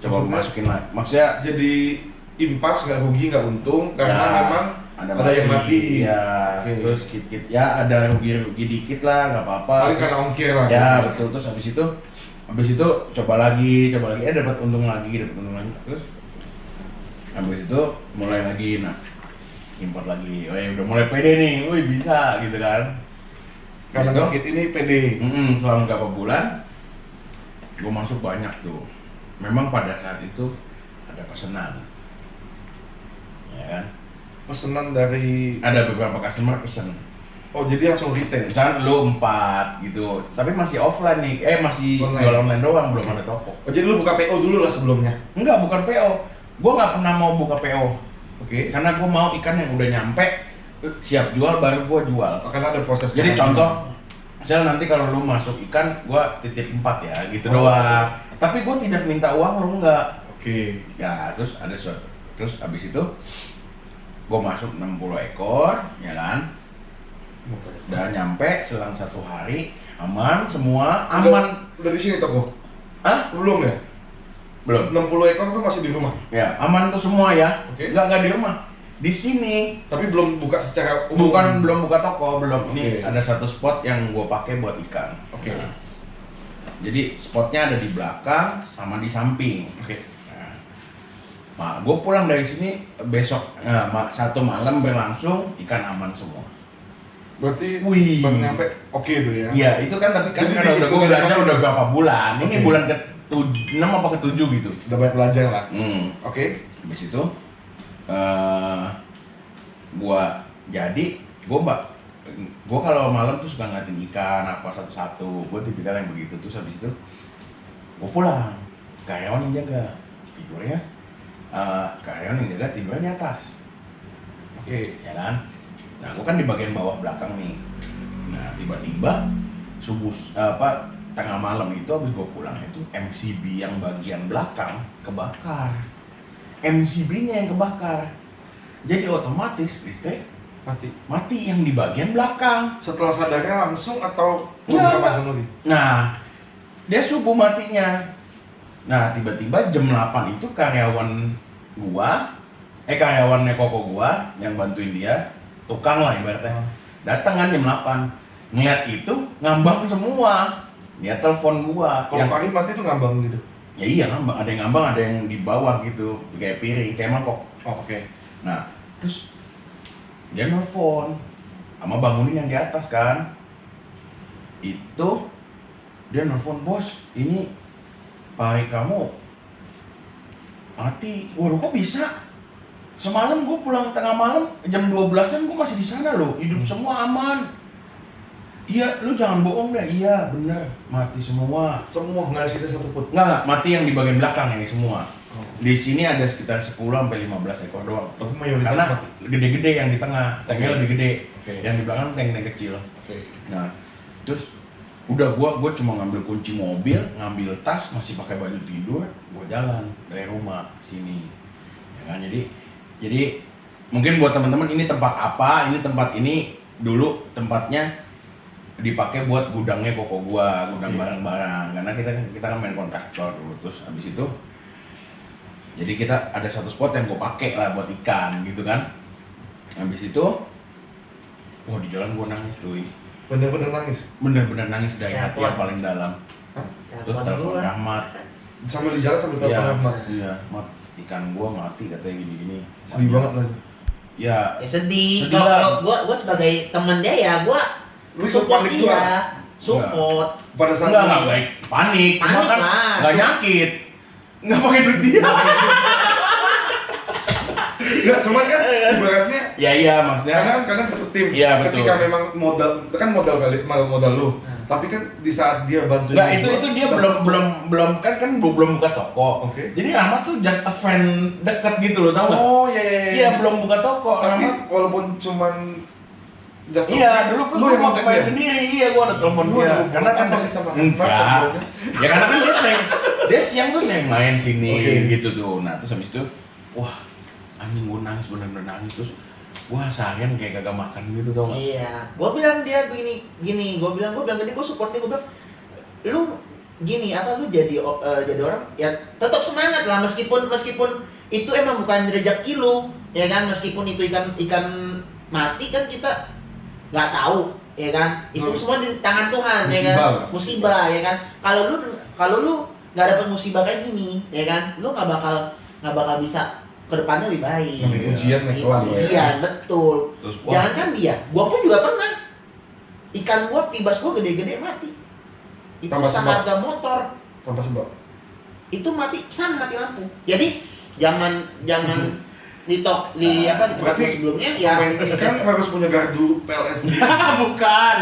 coba masukin lagi. Maksudnya jadi impas, nggak rugi nggak untung karena ya, memang ada yang mati. Ya, Oke. terus kit-kit ya ada rugi dikit lah, nggak apa-apa. Paling karena ongkir lah. Ya betul. Terus habis itu coba lagi dapat untung lagi. Terus habis itu mulai lagi, nah import lagi. Udah mulai pede nih, bisa gitu kan. Karena Gitu. kit ini pede. Selama beberapa bulan gue masuk banyak tuh. Memang pada saat itu ada pesanan, ya kan? Pesanan dari Ada beberapa customer pesen. oh jadi langsung retail. Misalnya lu 4 gitu, tapi masih offline nih, masih Online. jual online doang, belum ada toko. Oh jadi lu buka PO dulu lah sebelumnya. Enggak, bukan PO. Gue nggak pernah mau buka PO. Oke. Karena gue mau ikan yang udah nyampe, siap jual baru gue jual. Karena ada proses. Jadi contoh, misalnya nanti kalau lu masuk ikan, gue titip 4 ya, gitu doang. Tapi gue tidak minta uang lu enggak. Oke. Ya, terus habis itu gue masuk 60 ekor, ya kan? Udah nyampe selang 1 hari, aman semua, aman. Udah di sini toko? Hah? Belum ya? Belum. 60 ekor tuh masih di rumah. Ya, aman tuh semua ya. Oke. Enggak di rumah. Di sini. Tapi belum buka secara umum. Belum buka toko, belum. Ini Oke. ada satu spot yang gue pakai buat ikan. Oke. Nah, jadi spotnya ada di belakang sama di samping. Oke. Nah, gue pulang dari sini besok, satu malam berlangsung, ikan aman semua. Berarti Wih. baru nyampe oke tuh ya. Iya, itu kan tapi kan Jadi karena di situ udah gue nggak belajar ada- udah berapa bulan. Ini Oke. bulan 6 apa ke 7 gitu. Udah banyak belajar lah. Oke. Habis itu gua kalau malam tuh suka ngeliatin ikan apa satu-satu. Gua tipikal yang begitu. Terus habis itu gua pulang. Karyawan yang jaga tidurnya, karyawan yang jaga tidurnya di atas. Oke. Ya kan? Nah, gua kan di bagian bawah belakang nih. Nah, tiba-tiba tengah malam itu habis gua pulang itu MCB yang bagian belakang kebakar. MCB-nya yang kebakar. Jadi otomatis listrik mati yang di bagian belakang. Setelah sadarnya langsung atau Enggak, udah pasang lagi? Nah, dia subuh matinya. Nah, tiba-tiba jam 8 itu karyawannya koko gua yang bantuin dia, tukang lah ibaratnya. Datang kan jam 8. Ngeliat itu ngambang semua. Dia telepon gua. Kalau pagi mati tuh ngambang gitu. Ya iya ngambang, ada yang ngambang, ada yang di bawah gitu, kayak piring, kayak mangkok. Oh, oke. Nah, terus dia nelfon sama bangunin yang di atas kan. Itu dia nelfon, "Bos, ini pai kamu mati." Waduh, kok bisa? Semalam gue pulang tengah malam jam 12-an gue masih di sana loh, hidup semua aman. Iya, lu jangan bohong deh. Iya, bener, mati semua. Semua nggak sisa satu pun. Nggak, mati yang di bagian belakang ini semua. Oh. Di sini ada sekitar 10 sampai 15 ekor doang. Tapi mayoritas Karena mati. gede-gede yang di tengah, tanknya Oke. lebih gede. Oke. Yang di belakang tank-tank kecil. Oke. Nah, terus udah gua cuma ngambil kunci mobil, ngambil tas, masih pakai baju tidur, gua jalan dari rumah sini. Ya kan, jadi mungkin buat teman-teman ini tempat apa? Ini tempat ini dulu tempatnya dipakai buat gudangnya koko gua, gudang barang-barang. Karena kita kan main kontraktor dulu. Terus habis itu jadi kita ada satu spot yang gua pakai lah buat ikan gitu kan. Habis itu wah, di jalan gua nangis cuy. Bener-bener nangis. Bener-bener nangis dari Ya, hati Tuhan. yang paling dalam. Terus Telepon telepon gua. Rahmat. Sambil di jalan sambil telepon Iya, Rahmat. iya, Mat, ikan gua mati katanya gini-gini. Sedih banget lagi. Ya, Ya sedih. Sedih lah. Kalau gua sebagai teman dia ya gua Lu support panik dia, juga? support. Pada saat enggak baik. Panik, cuma Panik kan lah. enggak nyakit. Enggak pakai duit dia. Enggak, cuman kan ibaratnya Ya iya, maksudnya kadang satu tim. Iya, betul. Ketika memang modal modal lu. Tapi kan di saat dia bantuin enggak gua, itu dia belum belum buka toko. Oke. Jadi Rahmat tuh just a friend dekat gitu loh, tau nggak? Oh iya iya. Iya, belum buka toko. Tapi Rahmat. walaupun cuman just Iya, dulu lu yang gua kontak main dia. sendiri. Iya, gua ada telepon Lu dia. ada Karena kan masih sama enggak. Rahmat sebelumnya? Ya karena kan dia siang tuh sering main sini Oke. gitu tuh. Nah, terus habis itu wah, anjing gua nangis bener-bener nangis terus gua seharian kayak kagak makan gitu tau nggak? Iya, gua bilang dia gini, gua bilang tadi gua support dia, gua bilang lu gini apa lu jadi orang ya tetap semangat lah meskipun itu emang bukan rezeki lu, ya kan, meskipun itu ikan mati kan kita nggak tahu, ya kan, itu semua di tangan Tuhan, ya kan, musibah, ya kan. Kalau lu nggak dapet musibah kayak gini, ya kan, lu nggak bakal bisa ke depannya lebih baik. Namanya ujian naik kelas lah ya. Ujian, betul. Terus wah, Jangankan dia, gua pun juga pernah. Ikan gua, tibas gua gede-gede mati. Itu Tanpa sebab. seharga motor. Tanpa sebab. Itu mati lampu. Jadi zaman di tempat Berarti gua sebelumnya ya. Main ikan harus punya gardu PLS sendiri. bukan.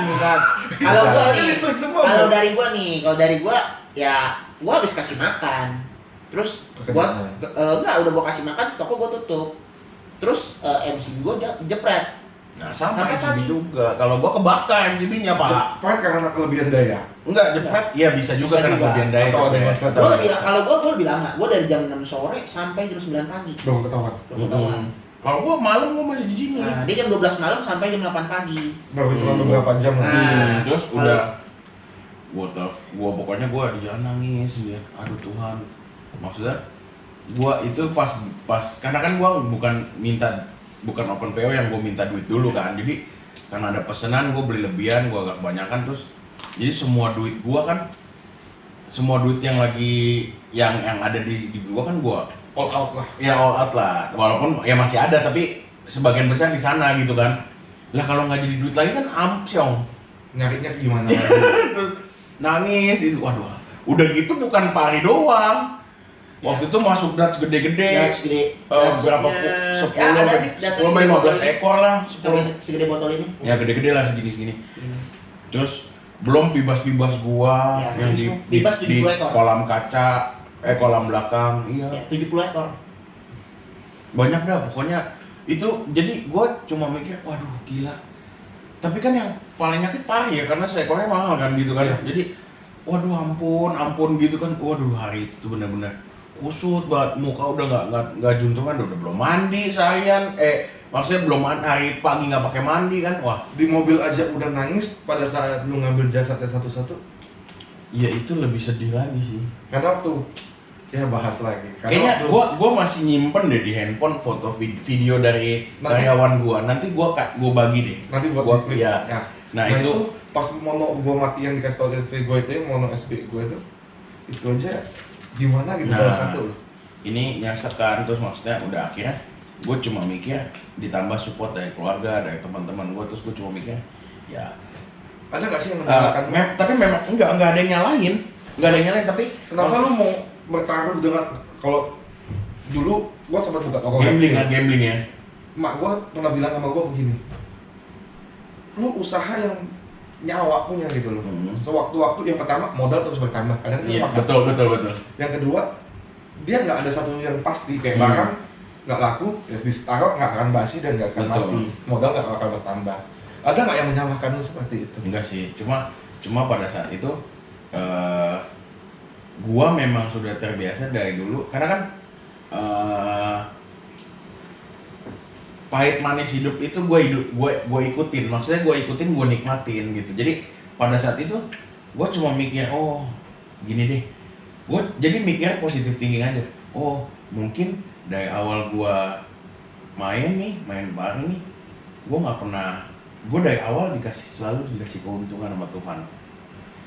Kalau Nah, gua ini nih, listrik semua, kalau Bro. dari gua ya gua habis kasih makan. Terus gua udah gua kasih makan, toko gua tutup. Terus MCB gua jepret. Nah, sama Sampai MCB pagi. juga. Kalau gua kebakar MCB-nya, Pak. Jepret karena kelebihan daya. Enggak, jepret. Iya, bisa juga Bisa karena juga. kelebihan daya. Atau ada yang jepret. manfaat. Kalau gua lebih lama. Gua dari jam 6 sore sampai jam 9 pagi. Baru ketahuan. Baru ketahuan. Kalau gua malam gua masih di sini. Nah, dia jam 12 malam sampai jam 8 pagi. Baru cuma beberapa jam lah. Nah, Terus udah gua pokoknya gua di jalan nangis ya. Aduh Tuhan. Maksudnya gua itu pas karena kan gua bukan open PO yang gua minta duit dulu kan. Jadi karena ada pesanan gua beli lebihan, gua agak kebanyakan terus jadi semua duit yang lagi yang ada di gua kan gua All out lah. ya all out lah. Walaupun ya masih ada tapi sebagian besar di sana gitu kan. Lah kalau nggak jadi duit lagi kan amsyong. Nyarinya gimana? Nangis itu, waduh, Udah gitu bukan pari doang. Waktu itu masuk Dutch gede-gede. Dutch gede. Berapa? Dutch-nya- 10 ada sampai nih, Dutch 10 sampai segede 15 botol ini. ekor lah. Sampai segede botol ini. Ya gede-gede lah segini-segini. Terus belum bibas-bibas gua Ya, yang bibas di 70 ekor. kolam kaca, kolam belakang. Iya. Ya, 70 ekor. Banyak dah pokoknya itu. Jadi gua cuma mikir, waduh gila. Tapi kan yang paling nyakit pari ya, karena seekornya mahal kan gitu kan. Jadi waduh ampun gitu kan. Waduh hari itu tuh bener-bener kusut banget, muka udah nggak juntungan, udah belum mandi seharian. Maksudnya belum hari pagi nggak pakai mandi kan. Wah, Di mobil aja udah nangis pada saat lu ngambil jasadnya satu-satu. ya itu lebih sedih lagi sih. Karena waktu ya bahas lagi. Kayaknya gua masih nyimpen deh di handphone foto video dari Nanti- karyawan gua. Nanti gua bagi deh. nanti buat Gua- di klip. ya. Ya. Nah, Nah, itu itu pas mono gua mati yang dikasih tau istri gua itu, mono SB gua itu aja gimana gitu Nah. salah satu. ini nyesek kan, terus maksudnya udah akhirnya gue cuma mikir ditambah support dari keluarga, dari teman-teman gue, terus gue cuma mikir ya Ada nggak sih yang menyalahkan? tapi memang enggak ada yang nyalahin, tapi Kenapa lu mau bertaruh dengan, kalau dulu gua sempat buka toko gambling ya. Mak gua pernah bilang sama gua begini, lu usaha yang nyawa punya gitu loh. Sewaktu-waktu yang pertama modal terus bertambah, kadang itu Iya, sepakat. betul. Yang kedua, dia nggak ada satu yang pasti, kayak barang nggak laku, ya ditaruh nggak akan basi dan nggak akan Betul. mati, modal nggak akan bertambah. Ada nggak yang menyalahkan lu seperti itu? Enggak sih, cuma pada saat itu gua memang sudah terbiasa dari dulu, karena kan pahit manis hidup itu gue ikutin, maksudnya gue ikutin, gue nikmatin gitu. Jadi pada saat itu gue cuma mikir, oh gini deh, gue jadi mikir positive thinking aja. Oh mungkin dari awal gue main bareng nih, gue nggak pernah, gue dari awal selalu dikasih keuntungan sama Tuhan.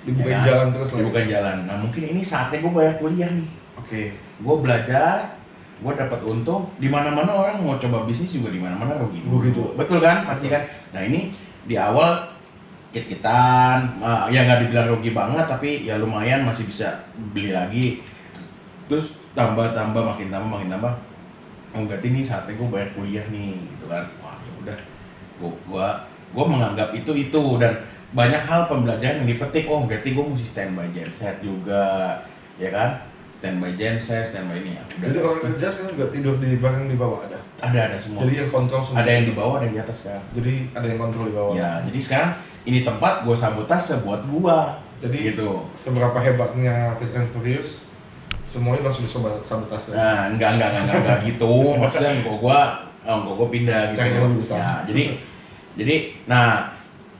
Dibukain Ya kan? jalan terus lagi. Dibukain jalan. Nah mungkin ini saatnya gue bayar kuliah nih. Oke. Gue belajar, gue dapat untung. Di mana-mana orang mau coba bisnis juga di mana-mana rugi. Rugi juga. Betul kan? Pasti kan. Nah ini di awal kit-kitan, ya nggak dibilang rugi banget, tapi ya lumayan masih bisa beli lagi. Terus makin tambah. Oh berarti ini saatnya gue bayar kuliah nih, gitu kan? Wah ya udah, gue menganggap itu dan banyak hal pembelajaran yang dipetik. Oh berarti gue mesti standby genset juga, ya kan? Standby genset, standby ini ya. Udah. Jadi orang kerja sekarang juga tidur di barang di bawah ada. Ada semua. Jadi yang kontrol semua. Ada yang di bawah, ada yang di atas sekarang. Jadi ada yang kontrol di bawah. Ya, jadi sekarang ini tempat gue sabotase buat gua. Jadi gitu. seberapa hebatnya Fast and Furious, semuanya langsung dicoba sabotase. Nah, enggak gitu. Maksudnya gua pindah gitu. Cari yang lebih besar. Ya, jadi nah,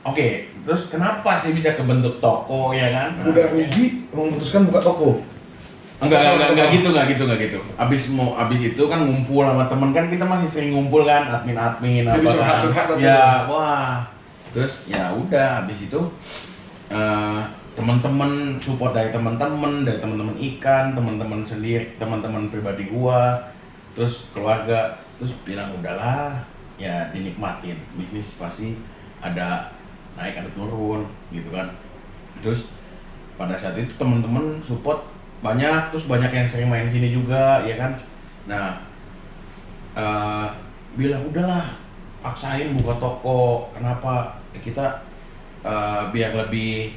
oke. Terus kenapa sih bisa kebentuk toko ya kan? Udah rugi memutuskan buka toko. Enggak gitu. Abis itu kan ngumpul sama temen kan, kita masih sering ngumpul kan, admin Jadi apa curhat-curhat kan. atau Ya, wah. Terus ya udah abis itu teman-teman support dari teman-teman ikan, teman-teman sendiri, teman-teman pribadi gua, terus keluarga, terus bilang udahlah, ya dinikmatin. Bisnis pasti ada naik ada turun gitu kan. Terus pada saat itu teman-teman support banyak, terus banyak yang sering main sini juga ya kan. Nah bilang udahlah paksain buka toko. Kenapa? Kita biar lebih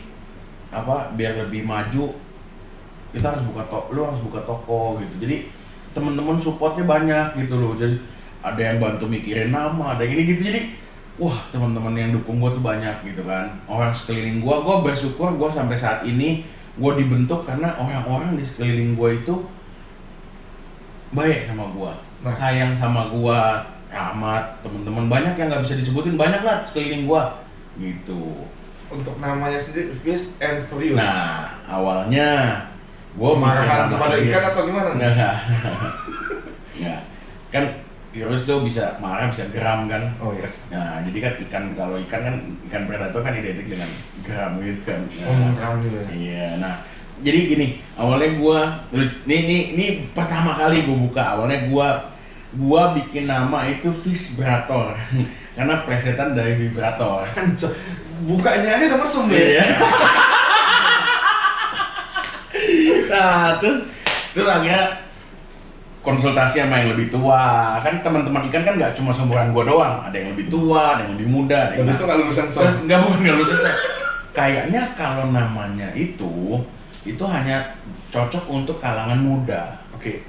maju, kita harus buka toko, lu harus buka toko gitu. Jadi teman-teman supportnya banyak gitu loh. Jadi ada yang bantu mikirin nama, ada yang ini gitu. Jadi wah, teman-teman yang dukung gue tuh banyak gitu kan. Orang sekeliling gue bersyukur gue sampai saat ini gue dibentuk karena orang-orang di sekeliling gue itu baik sama gue, sayang sama gue, rahmat, teman-teman banyak yang nggak bisa disebutin, banyak lah sekeliling gue gitu. Untuk namanya sendiri Fast and Furious. Nah, awalnya gue Marahan kepada ikan atau gimana? Enggak. Kan virus tuh bisa marah, bisa geram kan. Oh yes. Nah, jadi kan kalau ikan kan, ikan predator kan identik dengan geram gitu kan. Geram juga ya. Iya, nah jadi gini, awalnya ini pertama kali gue buka, awalnya gua bikin nama itu Vibrator karena plesetan dari vibrator. Bukanya aja udah mesum deh. Iya. Nah, terus akhirnya konsultasi sama yang lebih tua. Kan teman-teman ikan kan nggak cuma seumuran gua doang, ada yang lebih tua, ada yang lebih muda, ada yang Dan besok nggak lulusan terus nggak lulus. Kayaknya kalau namanya itu hanya cocok untuk kalangan muda, Oke.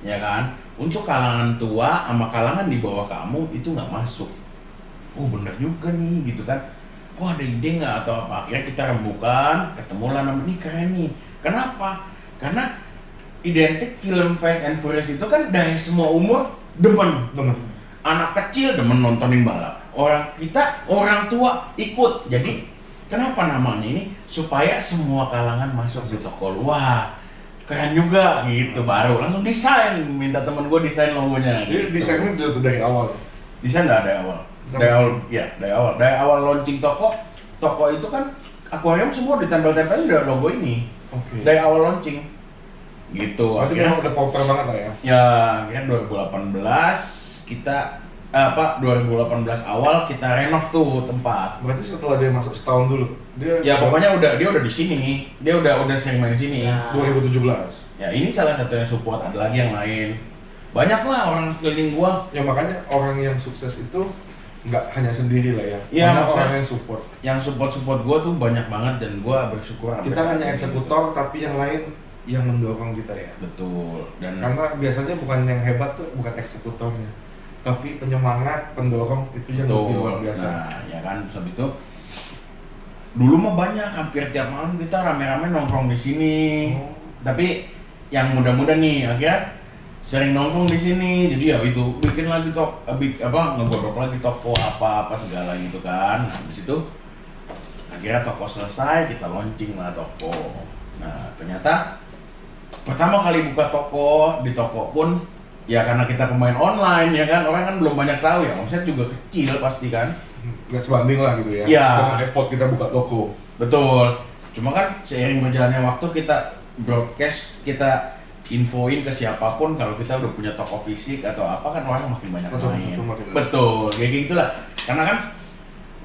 ya kan? Untuk kalangan tua sama kalangan di bawah kamu itu nggak masuk. Oh bener juga nih gitu kan. Wah ada ide nggak atau apa? Akhirnya kita rembukan, ketemulah nama ini keren nih. Kenapa? Karena identik film Fast and Furious itu kan dari semua umur demen. Anak kecil demen nontonin balap. Orang tua ikut. Jadi kenapa namanya ini? Supaya semua kalangan masuk di toko luar. Keren juga gitu, baru langsung desain, minta temen gue desain logonya. Jadi gitu. desainnya udah dari awal. Desain nggak dari awal. Dari awal launching toko itu kan akuarium semua ditempel-tempel udah logo ini. Oke. Dari awal launching. Gitu. Berarti Akhirnya, memang udah populer banget lah ya. ya akhirnya 2018 kita 2018 awal kita renov tuh tempat. Berarti setelah dia masuk setahun dulu, Ya pokoknya dia udah di sini. Dia udah sering main di sini. Ya. 2017. Ya ini salah satunya support, ada lagi yang lain. Banyak lah orang keliling gua. Ya makanya orang yang sukses itu nggak hanya sendiri lah ya. Iya, Banyak maksudnya- orang yang support. Yang support gua tuh banyak banget dan gua bersyukur. sampai Kita saat hanya ini. eksekutor, tapi yang lain yang mendorong kita ya. Betul. Dan Karena biasanya bukan yang hebat tuh bukan eksekutornya, tapi penyemangat, pendorong itu yang lebih luar biasa. Nah, ya kan, sebab itu dulu mah banyak, hampir tiap malam kita rame-rame nongkrong di sini. Oh. Tapi yang muda-muda nih, akhirnya sering nongkrong di sini. Jadi ya itu bikin lagi ngegodok lagi toko apa segala gitu kan. Nah, habis itu akhirnya toko selesai, kita launching lah toko. Nah, ternyata pertama kali buka toko, di toko pun ya karena kita pemain online ya kan, orang kan belum banyak tahu ya, omset juga kecil pasti kan. Nggak sebanding lah gitu ya. Iya. Dengan effort kita buka toko. Betul. Cuma kan seiring berjalannya waktu kita broadcast, kita infoin ke siapapun kalau kita udah punya toko fisik atau apa kan orang makin banyak Betul, main. betul, makin Betul, kayak gitulah. Karena kan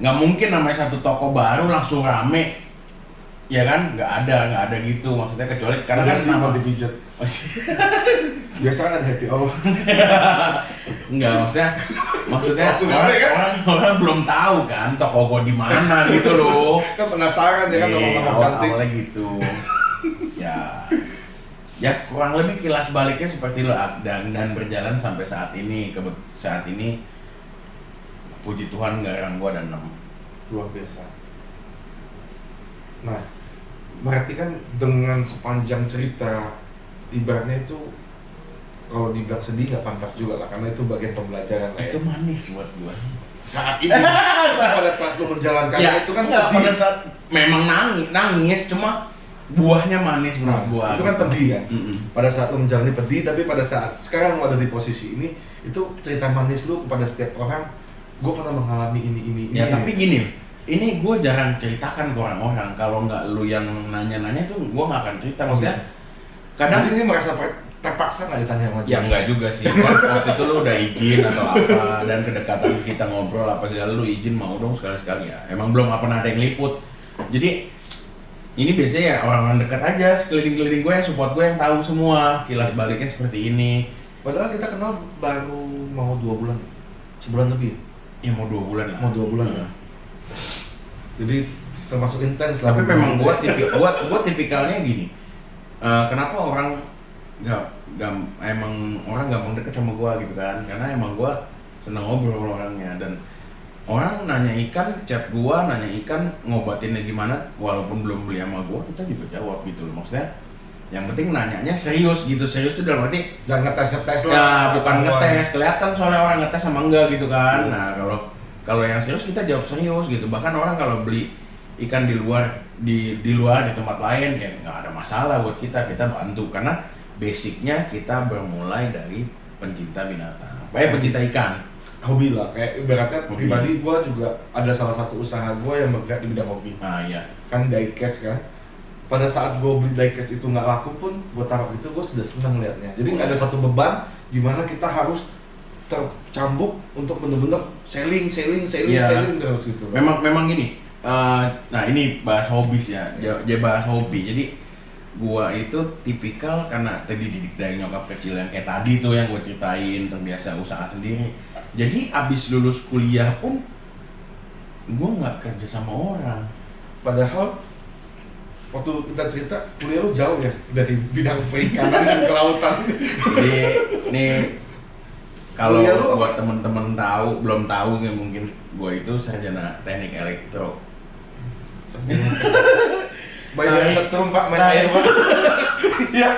nggak mungkin namanya satu toko baru langsung rame. Ya kan, nggak ada gitu maksudnya, kecuali karena kan nama nama dipijat. Biasa kan ada happy hour. Enggak, maksudnya Langsung rame kan? orang belum tahu kan toko gua di mana gitu loh. Kan penasaran ya kan nomor-nomor cantik. Awalnya gitu. Ya kurang lebih kilas baliknya seperti itu dan berjalan sampai saat ini. Saat ini puji Tuhan garang gua ada 6. Luar biasa. Nah, berarti kan dengan sepanjang cerita, ibaratnya itu kalau dibilang sedih nggak pantas juga lah, karena itu bagian pembelajaran lah ya. Itu manis buat gua. Saat ini, pada saat lu menjalankan Ya, itu kan enggak, pedih. pada saat memang nangis, cuma buahnya manis menurut Nah, gua. itu kan pedih kan. Mm-mm. Pada saat lu menjalani pedih, tapi pada saat sekarang lu ada di posisi ini, itu cerita manis lu kepada setiap orang. Gue pernah mengalami ini. Ya tapi gini, ini gue jarang ceritakan ke orang-orang. Kalau nggak lu yang nanya-nanya tuh gue nggak akan cerita. Maksudnya kadang Jadi ini merasa terpaksa nggak ditanya sama ya enggak juga sih. Kan waktu itu lu udah izin atau apa, dan kedekatan kita ngobrol apa segala, lu izin mau dong sekali-sekali ya. Emang belum pernah ada yang liput. Jadi ini biasanya ya orang-orang dekat aja, sekeliling-keliling gue yang support gue yang tahu semua kilas baliknya seperti ini. Padahal kita kenal baru mau 2 bulan, sebulan lebih. Ya mau 2 bulan lah. Mau 2 bulan ya. Jadi termasuk intens lah. Tapi memang gua tipikalnya gini. Kenapa orang emang orang gampang deket sama gua gitu kan? Karena emang gua seneng ngobrol orangnya, dan orang nanya ikan, chat gua nanya ikan ngobatinnya gimana, walaupun belum beli sama gua, kita juga jawab gitu loh. Maksudnya yang penting nanyanya serius gitu. Serius tuh dalam arti jangan ngetes ya lah. bukan ngetes, kelihatan soalnya orang ngetes sama enggak gitu kan. Nah, kalau yang serius kita jawab serius gitu. Bahkan orang kalau beli ikan di luar di tempat lain ya nggak ada masalah buat kita bantu, karena basicnya kita bermulai dari pencinta binatang, pencinta ikan. Hobi lah, kayak ibaratnya Hobi. pribadi gue juga ada salah satu usaha gue yang bergerak di bidang hobi. Nah iya, Kan diecast kan. Pada saat gue beli diecast itu nggak laku pun, gue taruh itu gue sudah senang liatnya. Jadi nggak ada satu beban dimana kita harus tercambuk untuk bener-bener selling Iya. terus gitu. memang gini. Nah ini bahas hobi ya, bahas hobi. Jadi gua itu tipikal karena tadi dididik dari nyokap kecil yang kayak tadi tuh yang gua ceritain, terbiasa usaha sendiri. Jadi abis lulus kuliah pun gua nggak kerja sama orang. Padahal waktu kita cerita kuliah lu jauh ya dari bidang perikanan dan kelautan. Jadi nih kalau Kuliah lu buat temen-temen belum tahu ya mungkin gua itu sarjana teknik elektro. Bayar setrum Pak, main air Pak. Iya.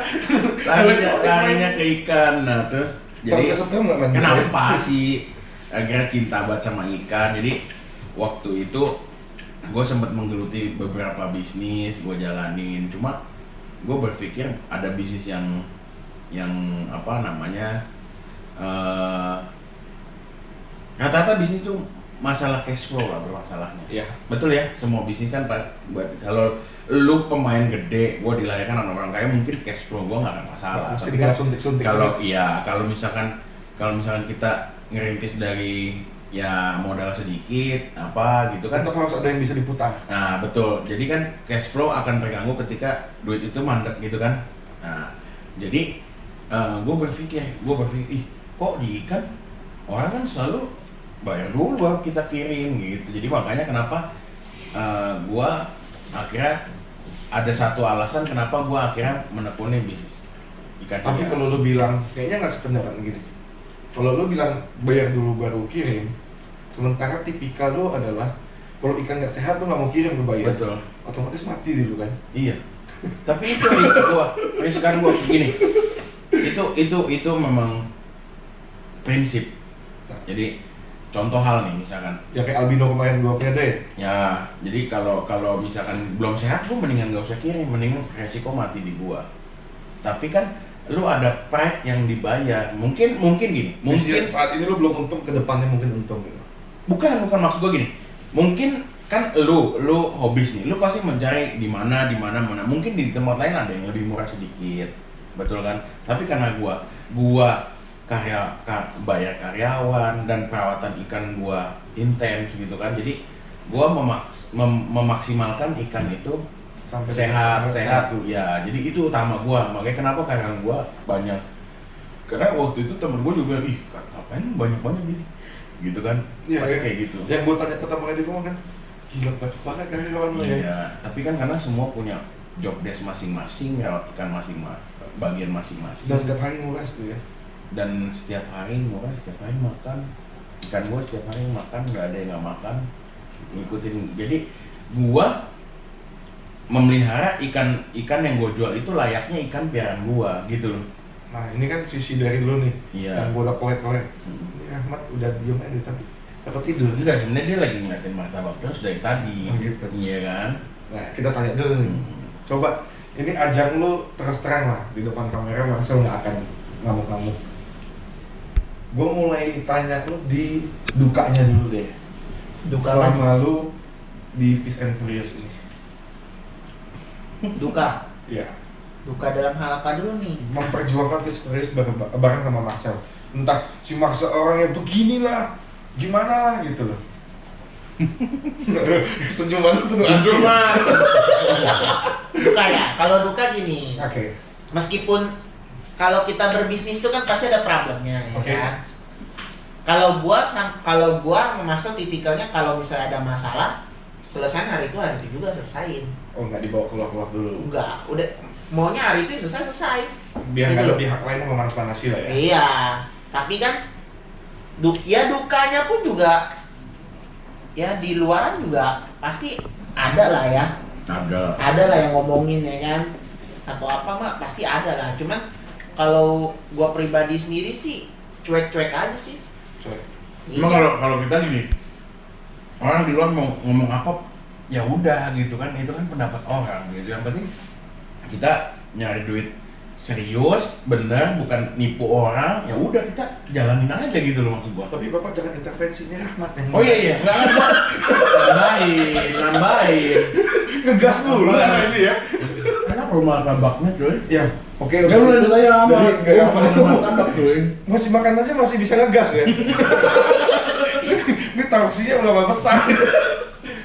Larinya ke ikan. Nah terus Jadi jadi kesetrum nggak main air? kenapa sih akhirnya cinta banget sama ikan. Jadi waktu itu gue sempat menggeluti beberapa bisnis gue jalanin, cuma gue berpikir ada bisnis yang apa namanya rata-rata bisnis tuh masalah cash flow lah bermasalahnya. Iya. Betul ya, semua bisnis kan buat kalau lu pemain gede, gue dilahirkan sama orang kaya mungkin cash flow gue nggak ada masalah. Mesti Tapi dengan kan suntik-suntik kalau terus. iya, kalau misalkan kita ngerintis dari ya modal sedikit apa gitu kan. Tetap harus ada yang bisa diputar. Nah betul, jadi kan cash flow akan terganggu ketika duit itu mandek gitu kan. Nah jadi gue berpikir, ih kok di ikan orang kan selalu bayar dulu baru kita kirim gitu. Jadi makanya kenapa gue akhirnya ada satu alasan kenapa gue akhirnya menekuni bisnis ikan. Tapi kalau lu bilang kayaknya nggak sependapat gini. Kalau lu bilang bayar dulu baru kirim, sementara tipikal lu adalah kalau ikan nggak sehat lu nggak mau kirim ke bayar. Betul. Otomatis mati dulu kan. Iya. Tapi itu riskan gua gini. Itu memang prinsip. Jadi contoh hal nih misalkan. Ya kayak albino kemarin gua pede. Ya, jadi kalau misalkan belum sehat gua mendingan gak usah kirim, mendingan resiko mati di gua. Tapi kan lu ada pride yang dibayar. Mungkin gini. Mungkin Saat ini lu belum untung, ke depannya mungkin untung gitu. bukan maksud gua gini. Mungkin kan lu hobis nih, lu pasti mencari di mana. Mungkin di tempat lain ada yang lebih murah sedikit, betul kan? Tapi karena gua bayar karyawan dan perawatan ikan gua intens gitu kan, jadi gua memaksimalkan ikan itu Sampai sehat tuh ya. Jadi itu utama gua, makanya kenapa karyawan gua banyak. Karena waktu itu temen gua juga bilang, ih ngapain banyak gini gitu kan. Iya, Pasti ya. kayak gitu. Yang gua tanya ke temen di rumah kan, gila banyak banget karyawan lu ya. Iya, tapi kan karena semua punya job desk masing-masing, rawat ikan bagian masing-masing. Dan setiap hari nguras tuh ya. Dan setiap hari murah, setiap hari makan. Ikan gua setiap hari makan, nggak ada yang nggak makan. Ngikutin. Jadi gua memelihara ikan yang gua jual itu layaknya ikan piaraan gua gitu loh. Nah ini kan sisi dari lu nih, Iya. yang gua udah kolek-kolek. Ini Ahmad udah diem aja tapi dapat tidur. Enggak, sebenarnya dia lagi ngeliatin martabak terus dari tadi. Oh, gitu. Iya kan? Nah kita tanya dulu nih. Coba, ini ajang lu terus terang lah di depan kamera, Marcel nggak akan ngamuk-ngamuk. Gue mulai tanya lu di dukanya dulu deh. Duka Selama lu di Fish and Furious ini. Duka. Iya. Duka dalam hal apa dulu nih? Memperjuangkan Fish and Furious bareng sama Marcel. Entah si Marcel orangnya beginilah, gimana lah gitu loh. Senyuman lu penuh adul. Duka ya. Kalau duka gini. Oke. Meskipun kalau kita berbisnis itu kan pasti ada problemnya ya Oke. kan. Kalau gua memasuk tipikalnya kalau misalnya ada masalah, selesai hari itu juga selesaiin. Oh nggak dibawa keluar dulu. Enggak, udah maunya hari itu selesai. Biar Gitu nggak ada loh. pihak lain yang memanas-manasi lah ya. Iya, tapi kan dukanya pun juga ya di luaran juga pasti ada lah ya. Ada lah yang ngomongin ya kan. Atau apa mah pasti ada lah. Cuman kalau gua pribadi sendiri sih cuek-cuek aja sih. Coy. Emang kalau kita gini, orang di luar mau ngomong apa, ya udah gitu kan, itu kan pendapat orang gitu. Yang penting kita nyari duit serius, bener, bukan nipu orang. Ya udah kita jalanin aja gitu loh maksud gua. Tapi bapak jangan intervensinya Rahmat yang Oh iya, nggak nambahin. ngegas dulu lah ini ya. Enak rumah tabaknya cuy. Ya, oke. Kan udah ditanya apa? Dari apa Rumah tabak cuy. masih makan aja masih bisa ngegas ya. Ini torsinya berapa besar?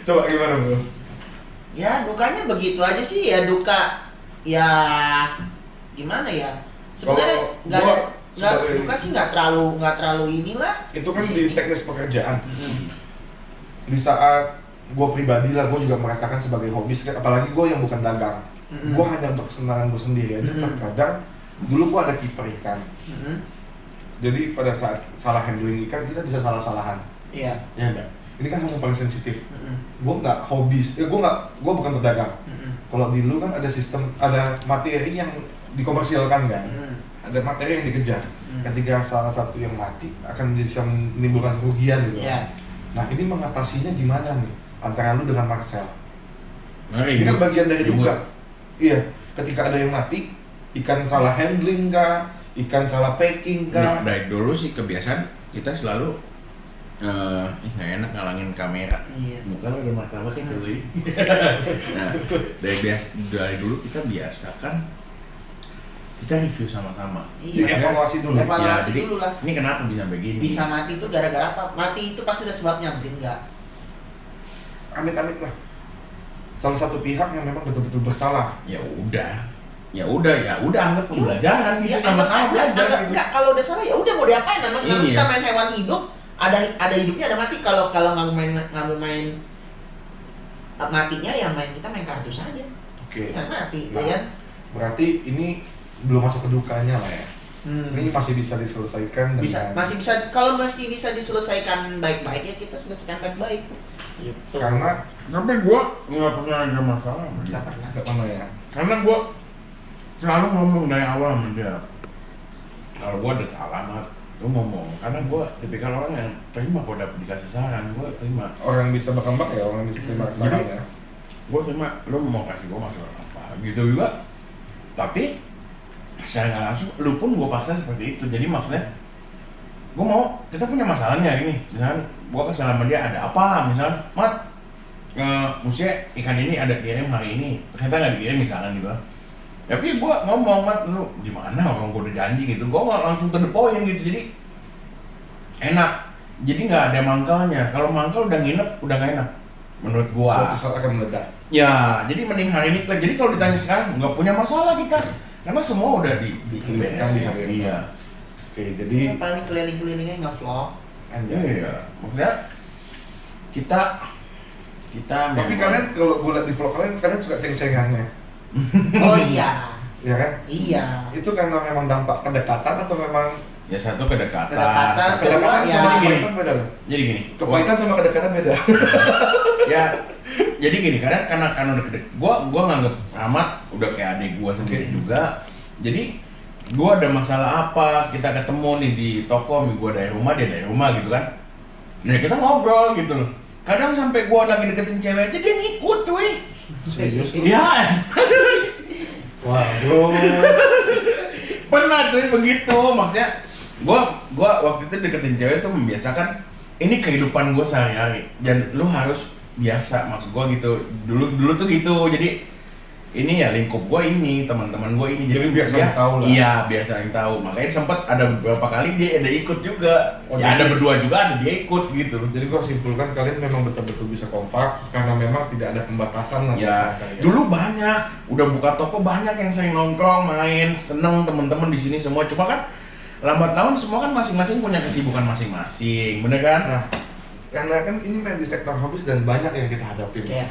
Coba gimana bro? Ya dukanya begitu aja sih ya duka. ya gimana ya? Sebenarnya Kalau nggak gua ada nggak sebagai- bukan sih nggak terlalu inilah. Itu kan Di di sini. teknis pekerjaan. Mm-mm. Di saat gue pribadi lah, gue juga merasakan sebagai hobis, apalagi gue yang bukan dagang. Mm-mm. Gue hanya untuk kesenangan gue sendiri aja. Mm-mm. Terkadang dulu gue ada kiper ikan. Mm-mm. Jadi pada saat salah handling ikan kita bisa salah-salahan. Iya. Ya enggak? Ini kan hal yang paling sensitif. Mm-mm. Gue nggak hobis, gue bukan pedagang. Mm-mm. Kalau di dulu kan ada sistem, ada materi yang dikomersilkan kan. Mm-mm. Ada materi yang dikejar. Mm. Ketika salah satu yang mati akan bisa menimbulkan kerugian gitu. Iya. Nah ini mengatasinya gimana nih antara lu dengan Marcel? Ngeri. Ini kan bagian dari Ribut. duga. Iya, ketika ada yang mati, ikan salah handling kah, ikan salah packing Nah, kah? dari dulu sih kebiasaan kita selalu nggak enak ngalangin kamera. Iya. Muka lo udah martabak ya dulu. Nah, dari dulu kita biasakan kita review sama-sama. Iya. Dievaluasi dulu. Evaluasi jadi, dulu lah. Ini kenapa bisa begini? Bisa mati itu gara-gara apa? Mati itu pasti ada sebabnya, mungkin enggak. Amit-amit lah. Salah satu pihak yang memang betul-betul bersalah. Ya udah anggap pembelajaran gitu, Iya, sama-sama belajar gitu. enggak, kalau udah salah ya udah mau diapain, namanya Iya. kita main hewan hidup, ada hidupnya ada mati. Kalau nggak mau main matinya ya kita main kartu saja. Oke. Kan mati, Nah. ya kan? Berarti ini belum masuk ke dukanya lah ya. Ini masih bisa diselesaikan dengan Kalau masih bisa diselesaikan baik-baik ya kita selesaikan baik-baik. Gitu. karena Tapi gua nggak pernah ada masalah sama dia. Nggak pernah. nggak pernah ya. Karena gua selalu ngomong dari awal sama dia. Kalau gua ada salah, Mat, lu ngomong. Karena gua tipikal orang yang terima kalau dapet dikasih saran, gua terima. Orang yang bisa berkembang ya, orang yang bisa terima kesalahan ya. Gua terima, lu mau kasih gua masalah apa gitu juga. Tapi secara nggak langsung, lu pun gua paksa seperti itu. Jadi maksudnya, gua mau kita punya masalahnya ini. Misalnya gua kesal sama dia ada apa? Misalnya, Mat, maksudnya ikan ini ada kirim hari ini, ternyata nggak dikirim misalnya gitu. Tapi gua ngomong, Mat, lu gimana orang gua udah janji gitu. Gua nggak langsung to the point gitu. Jadi enak. Jadi nggak ada mangkalnya. Kalau mangkal udah nginep, udah nggak enak. Menurut gua. Suatu saat akan meledak. Ya, jadi mending hari ini. Jadi kalau ditanya sekarang nggak punya masalah kita, karena semua udah Dikelilinkan di hari yang Iya. Oke, jadi Ini paling keliling-kelilingnya nggak vlog. Iya. Maksudnya kita Tapi memang- kalian kalau gue lihat di vlog kalian suka ceng-cengannya, Oh iya, ya kan? iya. Itu karena memang dampak kedekatan atau memang ya satu kedekatan. Kedekatan, kedekatan ya. sama kepahitan beda loh? Jadi gini. Kepahitan sama kedekatan beda. Ya, jadi gini, karena udah gua nganggep Rahmat udah kayak adik gua sendiri Oke. juga. Jadi gua ada masalah apa, kita ketemu nih di toko, gua dari rumah, dia dari rumah gitu kan. Nah, kita ngobrol gitu loh. Kadang sampai gua lagi deketin cewek aja dia ngikut, cuy. Serius? Iya. Waduh. Pernah cuy begitu, maksudnya gua waktu itu deketin cewek tuh membiasakan ini kehidupan gua sehari-hari dan lu harus biasa, maksud gua gitu. Dulu tuh gitu. Jadi ini ya lingkup gua ini, teman-teman gua ini. Jadi biar saling dia- tahu lah. Iya, biar saling tahu. Makanya sempet ada beberapa kali dia ada ikut juga. Oh, Ya jadi- ada berdua juga, ada dia ikut gitu. Jadi gue simpulkan kalian memang betul-betul bisa kompak karena memang tidak ada pembatasan lah. Ya, kalian. dulu banyak, udah buka toko banyak yang sering nongkrong, main, seneng temen-temen di sini semua. Cuma kan lambat laun semua kan masing-masing punya kesibukan masing-masing, bener kan? Nah, karena kan ini main di sektor hobis dan banyak yang kita hadapin. Iya.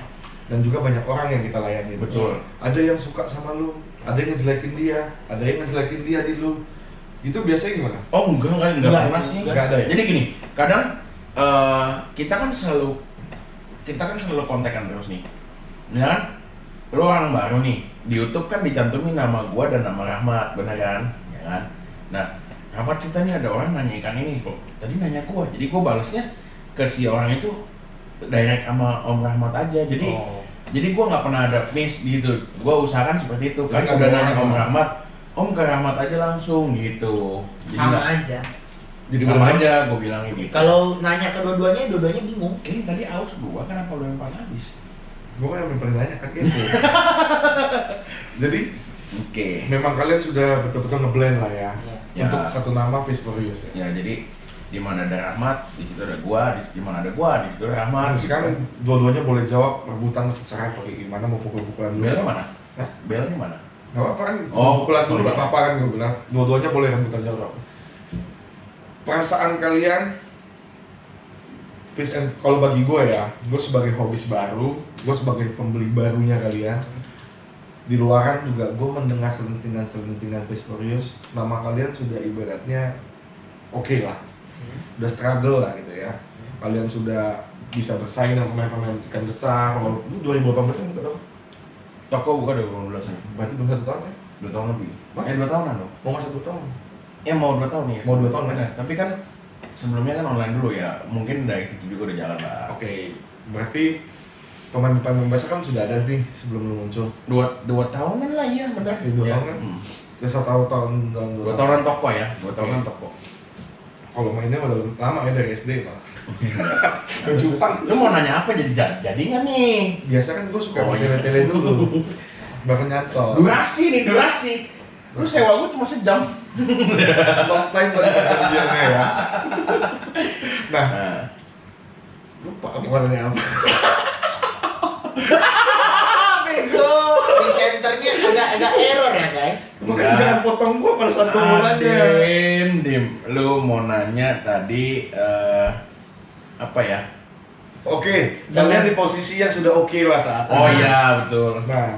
Dan juga banyak orang yang kita layani. Betul. Ada yang suka sama lu, ada yang ngejelekin dia, ada yang ngejelekin dia di lu. Itu biasanya gimana? Oh enggak Enggak, pernah sih. enggak ada ya? Jadi gini, kadang kita kan selalu kontekan terus nih. Ya kan? Lu orang baru nih, di YouTube kan dicantumin nama gua dan nama Rahmat, bener kan? Ya kan? Nah, Rahmat cerita nih ada orang nanya ikan ini kok. Tadi nanya gua, jadi gua balasnya ke si orang itu direct sama Om Rahmat aja. Jadi Oh. jadi gua nggak pernah ada miss gitu. Gua usahakan seperti itu. Kan Jadi udah nggak nanya ada Om orang. Rahmat, Om ke Rahmat aja langsung gitu. Jadi Sama nggak- aja. Jadi sama benar. aja gue bilangnya gitu. Kalau nanya ke dua-duanya bingung. Ini tadi aus gua kenapa lu yang paling habis? Gue kan yang paling banyak kan itu. Jadi Oke. memang kalian sudah betul-betul ngeblend lah ya, Ya. untuk satu nama Fish for Use ya. Ya jadi di mana ada Rahmat, di situ ada gua, di mana ada gua, di situ ada Rahmat. Nah, sekarang dua-duanya boleh jawab rebutan terserah pakai gimana mau pukul-pukulan dulu. belnya mana? Hah? Belnya mana? Gak apa-apa kan, Oh, pukulan dulu boleh. gak apa-apa kan gue bilang. Dua-duanya boleh rebutan jorok. Perasaan kalian, kalau bagi gue ya, gue sebagai hobis baru, gue sebagai pembeli barunya kalian, di luaran juga gue mendengar selentingan Fast Furious, nama kalian sudah ibaratnya oke lah, udah struggle lah gitu ya. Kalian sudah bisa bersaing dengan pemain-pemain ikan besar. Kalau itu 2018 kan betul? Toko buka 2012 nih. Berarti belum 1 tahun ya? 2 tahun lebih. Hah? 2 tahunan dong. Mau masuk 2 tahun? Ya mau 2 tahun nih ya. Mau 2 tahun, benar. Tapi kan sebelumnya kan online dulu ya. Mungkin dari itu juga udah jalan lah. Oke, berarti pemain-pemain besar kan sudah ada nih sebelum lu muncul. 2 tahunan lah ya, benar. Ya, 2 Ya. tahun kan? Udah 1 tahun dan 2 tahunan toko ya. 2 tahunan toko. Kalau mainnya udah lama ya dari SD malah. Jepang. Lu mau nanya apa jadi nggak nih? Biasa kan gue suka Oh, main iya. tele dulu. Baru nyantol. Durasi nih, durasi. Lu sewa gua cuma sejam. Long time tadi kerjanya ya. Nah, Nah, lupa mau nanya apa. bego. Presenternya agak error ya guys. Makanya jangan potong gua pada saat gua mau nanya. Dim. Lu mau nanya tadi apa ya? Oke, kalian di posisi yang sudah oke lah saat Oh ini. iya, betul. Nah,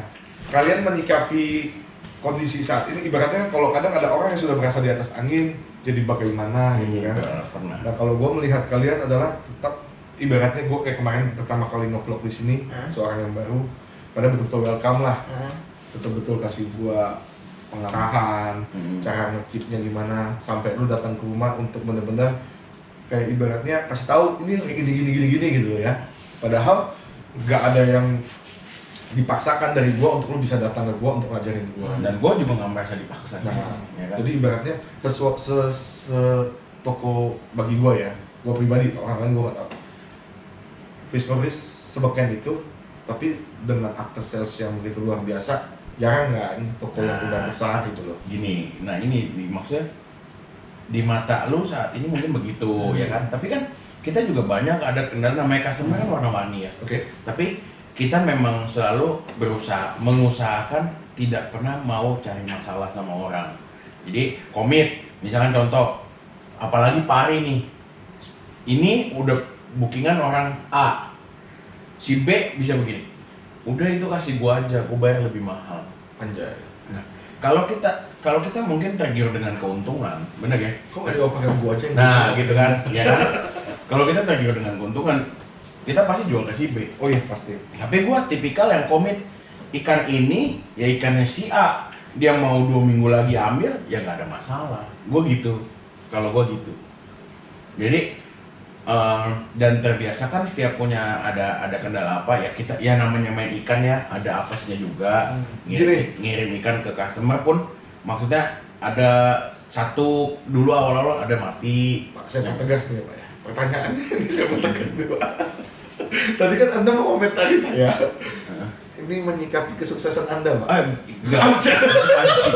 kalian menyikapi kondisi saat ini ibaratnya kalau kadang ada orang yang sudah berasa di atas angin, jadi bagaimana gitu kan. Pernah. Nah, kalau gue melihat kalian adalah tetap ibaratnya gue kayak kemarin pertama kali nge-vlog di sini, seorang yang baru, pada betul-betul welcome lah, betul-betul kasih gue pengarahan, cara nge-keep-nya gimana, sampai lu datang ke rumah untuk bener-bener kayak ibaratnya kasih tahu ini kayak gini gitu ya. Padahal nggak ada yang dipaksakan dari gua untuk lu bisa datang ke gua untuk ngajarin gua. Dan gua juga nggak merasa dipaksa sih. Nah, Ya kan? jadi ibaratnya toko bagi gua ya, gua pribadi, orang lain gua nggak tahu. Fish Furious sebeken itu, tapi dengan after sales yang begitu luar biasa, jarang kan toko yang udah besar gitu loh. Gini, nah ini maksudnya di mata lu saat ini mungkin begitu ya kan, tapi kan kita juga banyak ada kendala, namanya customer kan warna-warni ya. Oke. Tapi kita memang selalu mengusahakan tidak pernah mau cari masalah sama orang. Jadi komit, misalkan contoh, apalagi Pari nih, ini udah bookingan orang A, si B bisa begini, udah itu kasih gua aja, gua bayar lebih mahal. Anjay. Nah, kalau kita mungkin tergiur dengan keuntungan, bener ya? Kok nggak dioper gua aja yang Nah, gitu kan, ya kan? Kalau kita tergiur dengan keuntungan, kita pasti jual ke si B. Oh iya pasti. Tapi gua tipikal yang komit, ikan ini ya ikannya si A, dia mau 2 minggu lagi ambil, ya nggak ada masalah. Gua gitu, kalau gua gitu. Jadi dan terbiasa kan setiap punya ada kendala apa ya kita ya namanya main ikan ya ada apesnya juga. Ngirim ikan ke customer pun maksudnya ada satu dulu awal-awal ada mati. Pak, saya mau tegas nih Pak ya. Pertanyaannya ini saya mau tegas nih Pak. Tadi kan Anda mau komentari saya. Ini menyikapi kesuksesan Anda Pak. Enggak. Anjing.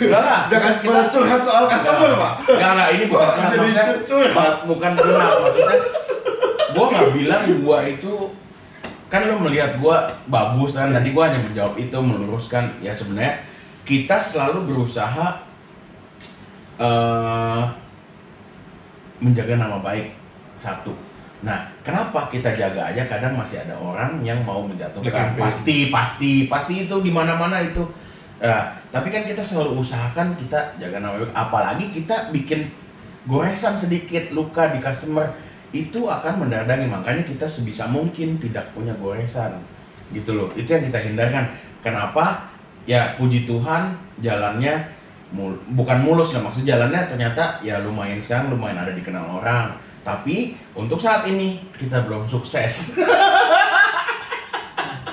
Enggak lah. Jangan kita curhat soal customer Pak. Enggak, ini bukan Wah, curhat jadi maksudnya. curhat. Bukan curhat maksudnya. Gua nggak bilang gua itu kan lu melihat gua bagus kan, tadi gua hanya menjawab itu, meluruskan ya sebenarnya kita selalu berusaha menjaga nama baik satu. Nah, kenapa kita jaga aja kadang masih ada orang yang mau menjatuhkan. Pasti itu di mana-mana itu. Tapi kan kita selalu usahakan kita jaga nama baik, apalagi kita bikin goresan sedikit luka di customer itu akan mendadangi, makanya kita sebisa mungkin tidak punya goresan gitu loh. Itu yang kita hindarkan. Kenapa? Ya puji Tuhan jalannya bukan mulus lah, maksud jalannya ternyata ya lumayan sekarang lumayan ada dikenal orang. Tapi untuk saat ini kita belum sukses.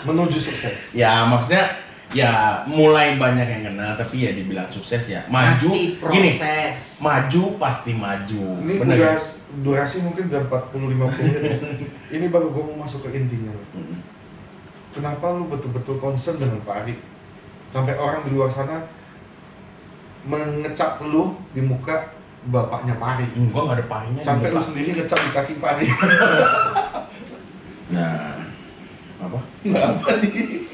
Menuju sukses. Ya maksudnya ya mulai banyak yang kenal tapi ya dibilang sukses ya maju. Masih proses. Gini, maju pasti maju. Ini Bener udah ya? durasi mungkin udah 40-50 menit. Ini baru gue mau masuk ke intinya. Kenapa lu betul-betul concern dengan Pak Ari? Sampai orang di luar sana mengecap lu di muka bapaknya Pak Ari. Gua nggak ada pahitnya. Sampai lu sendiri ngecap di kaki Pak Ari. Nah, apa? Nggak apa nih.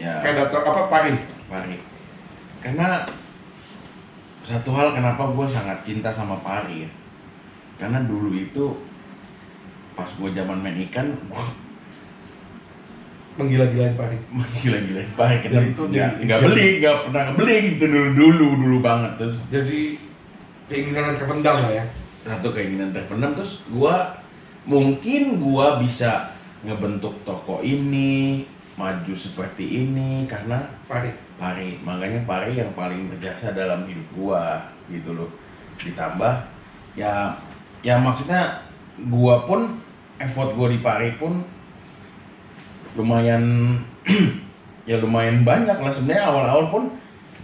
Ya. Predator apa pari? Pari. Karena satu hal kenapa gue sangat cinta sama pari ya. Karena dulu itu pas gue zaman main ikan, gue Menggila-gilain pari. gila-gilain pari. Karena Dan itu nggak pernah beli gitu dulu banget. Terus Jadi keinginan yang terpendam lah ya. satu keinginan terpendam, terus mungkin gua bisa ngebentuk toko ini maju seperti ini karena pari. Makanya pari yang paling berjasa dalam hidup gua gitu loh. Ditambah ya maksudnya gua pun effort gua di pari pun lumayan ya lumayan banyak lah sebenarnya. Awal-awal pun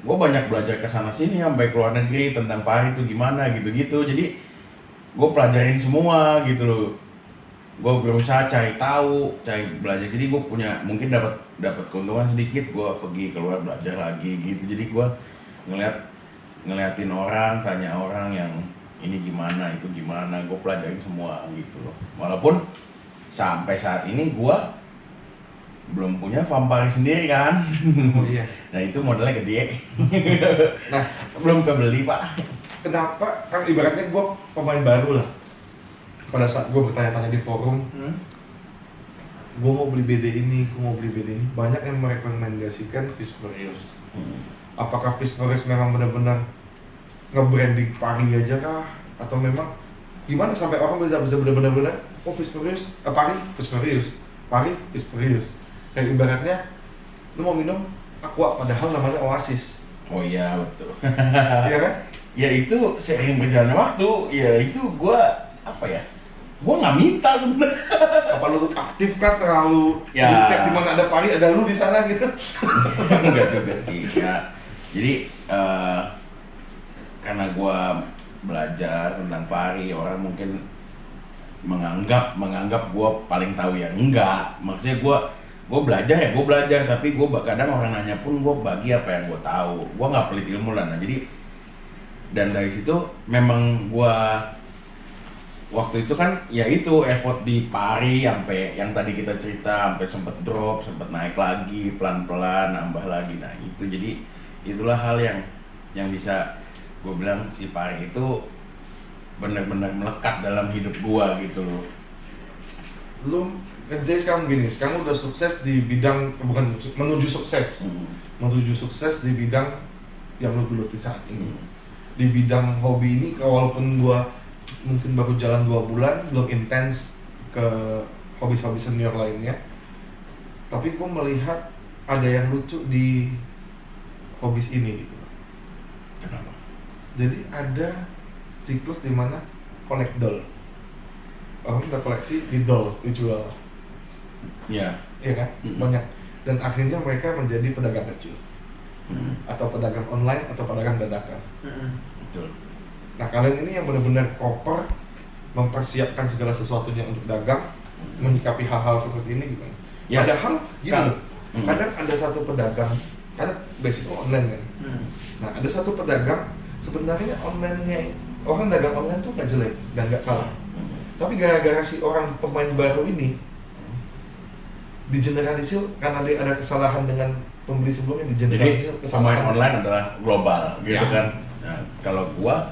gua banyak belajar ke sana sini sampai ke luar negeri tentang pari itu gimana gitu-gitu. Jadi gue pelajarin semua gitu loh. Gue berusaha cari tahu, cari belajar. Jadi gue punya mungkin dapat keuntungan sedikit. Gue pergi keluar belajar lagi gitu. Jadi gue ngeliatin orang, tanya orang yang ini gimana, itu gimana. Gue pelajarin semua gitu loh. Walaupun sampai saat ini gue belum punya farm pari sendiri kan. Oh iya. Nah itu modalnya gede. Nah, Belum kebeli pak. kenapa? Kan ibaratnya gue pemain baru lah. Pada saat gue bertanya-tanya di forum, gue mau beli BD ini, gue mau beli BD ini. Banyak yang merekomendasikan Fishfurious. Apakah Fishfurious memang benar-benar nge-branding pari aja kah? Atau memang gimana sampai orang bisa benar-benar oh Fishfurious, pari Fishfurious, pari Fishfurious. Kayak ibaratnya lu mau minum aqua padahal namanya Oasis. Oh iya betul. Iya kan? Ya itu seiring berjalannya waktu, ya itu gua apa ya? Gua nggak minta sebenarnya. Apa lu aktif kan terlalu Ya. di mana ada pari ada lu di sana gitu. Enggak juga sih. Ya. Jadi karena gua belajar tentang pari, orang mungkin menganggap gua paling tahu ya enggak. Maksudnya gua belajar ya, gue belajar, tapi gue kadang orang nanya pun gue bagi apa yang gue tahu. Gue nggak pelit ilmu lah. Nah jadi dan dari situ memang gue waktu itu kan ya itu effort di pari sampai yang tadi kita cerita sampai sempet drop, sempet naik lagi pelan-pelan nambah lagi. Nah itu jadi itulah hal yang bisa gue bilang si pari itu benar-benar melekat dalam hidup gue gitu loh. Lu jadi sekarang gini, sekarang udah sukses di bidang bukan menuju sukses, menuju sukses di bidang yang lu geluti saat ini. Di bidang hobi ini, walaupun gua mungkin baru jalan 2 bulan, belum intens ke hobi-hobi senior lainnya, tapi gua melihat ada yang lucu di hobis ini gitu. Kenapa? Jadi ada siklus di mana collect doll. Orang udah koleksi di doll dijual. Ya. Iya kan? Banyak. Dan akhirnya mereka menjadi pedagang kecil. Atau pedagang online atau pedagang dadakan. Betul. Nah kalian ini yang benar-benar proper mempersiapkan segala sesuatunya untuk dagang, menyikapi hal-hal seperti ini gimana? Ya. Padahal gini loh, kadang ada satu pedagang, karena basic online kan. Nah ada satu pedagang, sebenarnya online-nya, orang dagang online tuh nggak jelek dan nggak salah. Tapi gara-gara si orang pemain baru ini digeneralisir karena dia ada kesalahan dengan pembeli sebelumnya, digeneralisir Jadi pemain online adalah global gitu Ya. kan. Nah, kalau gua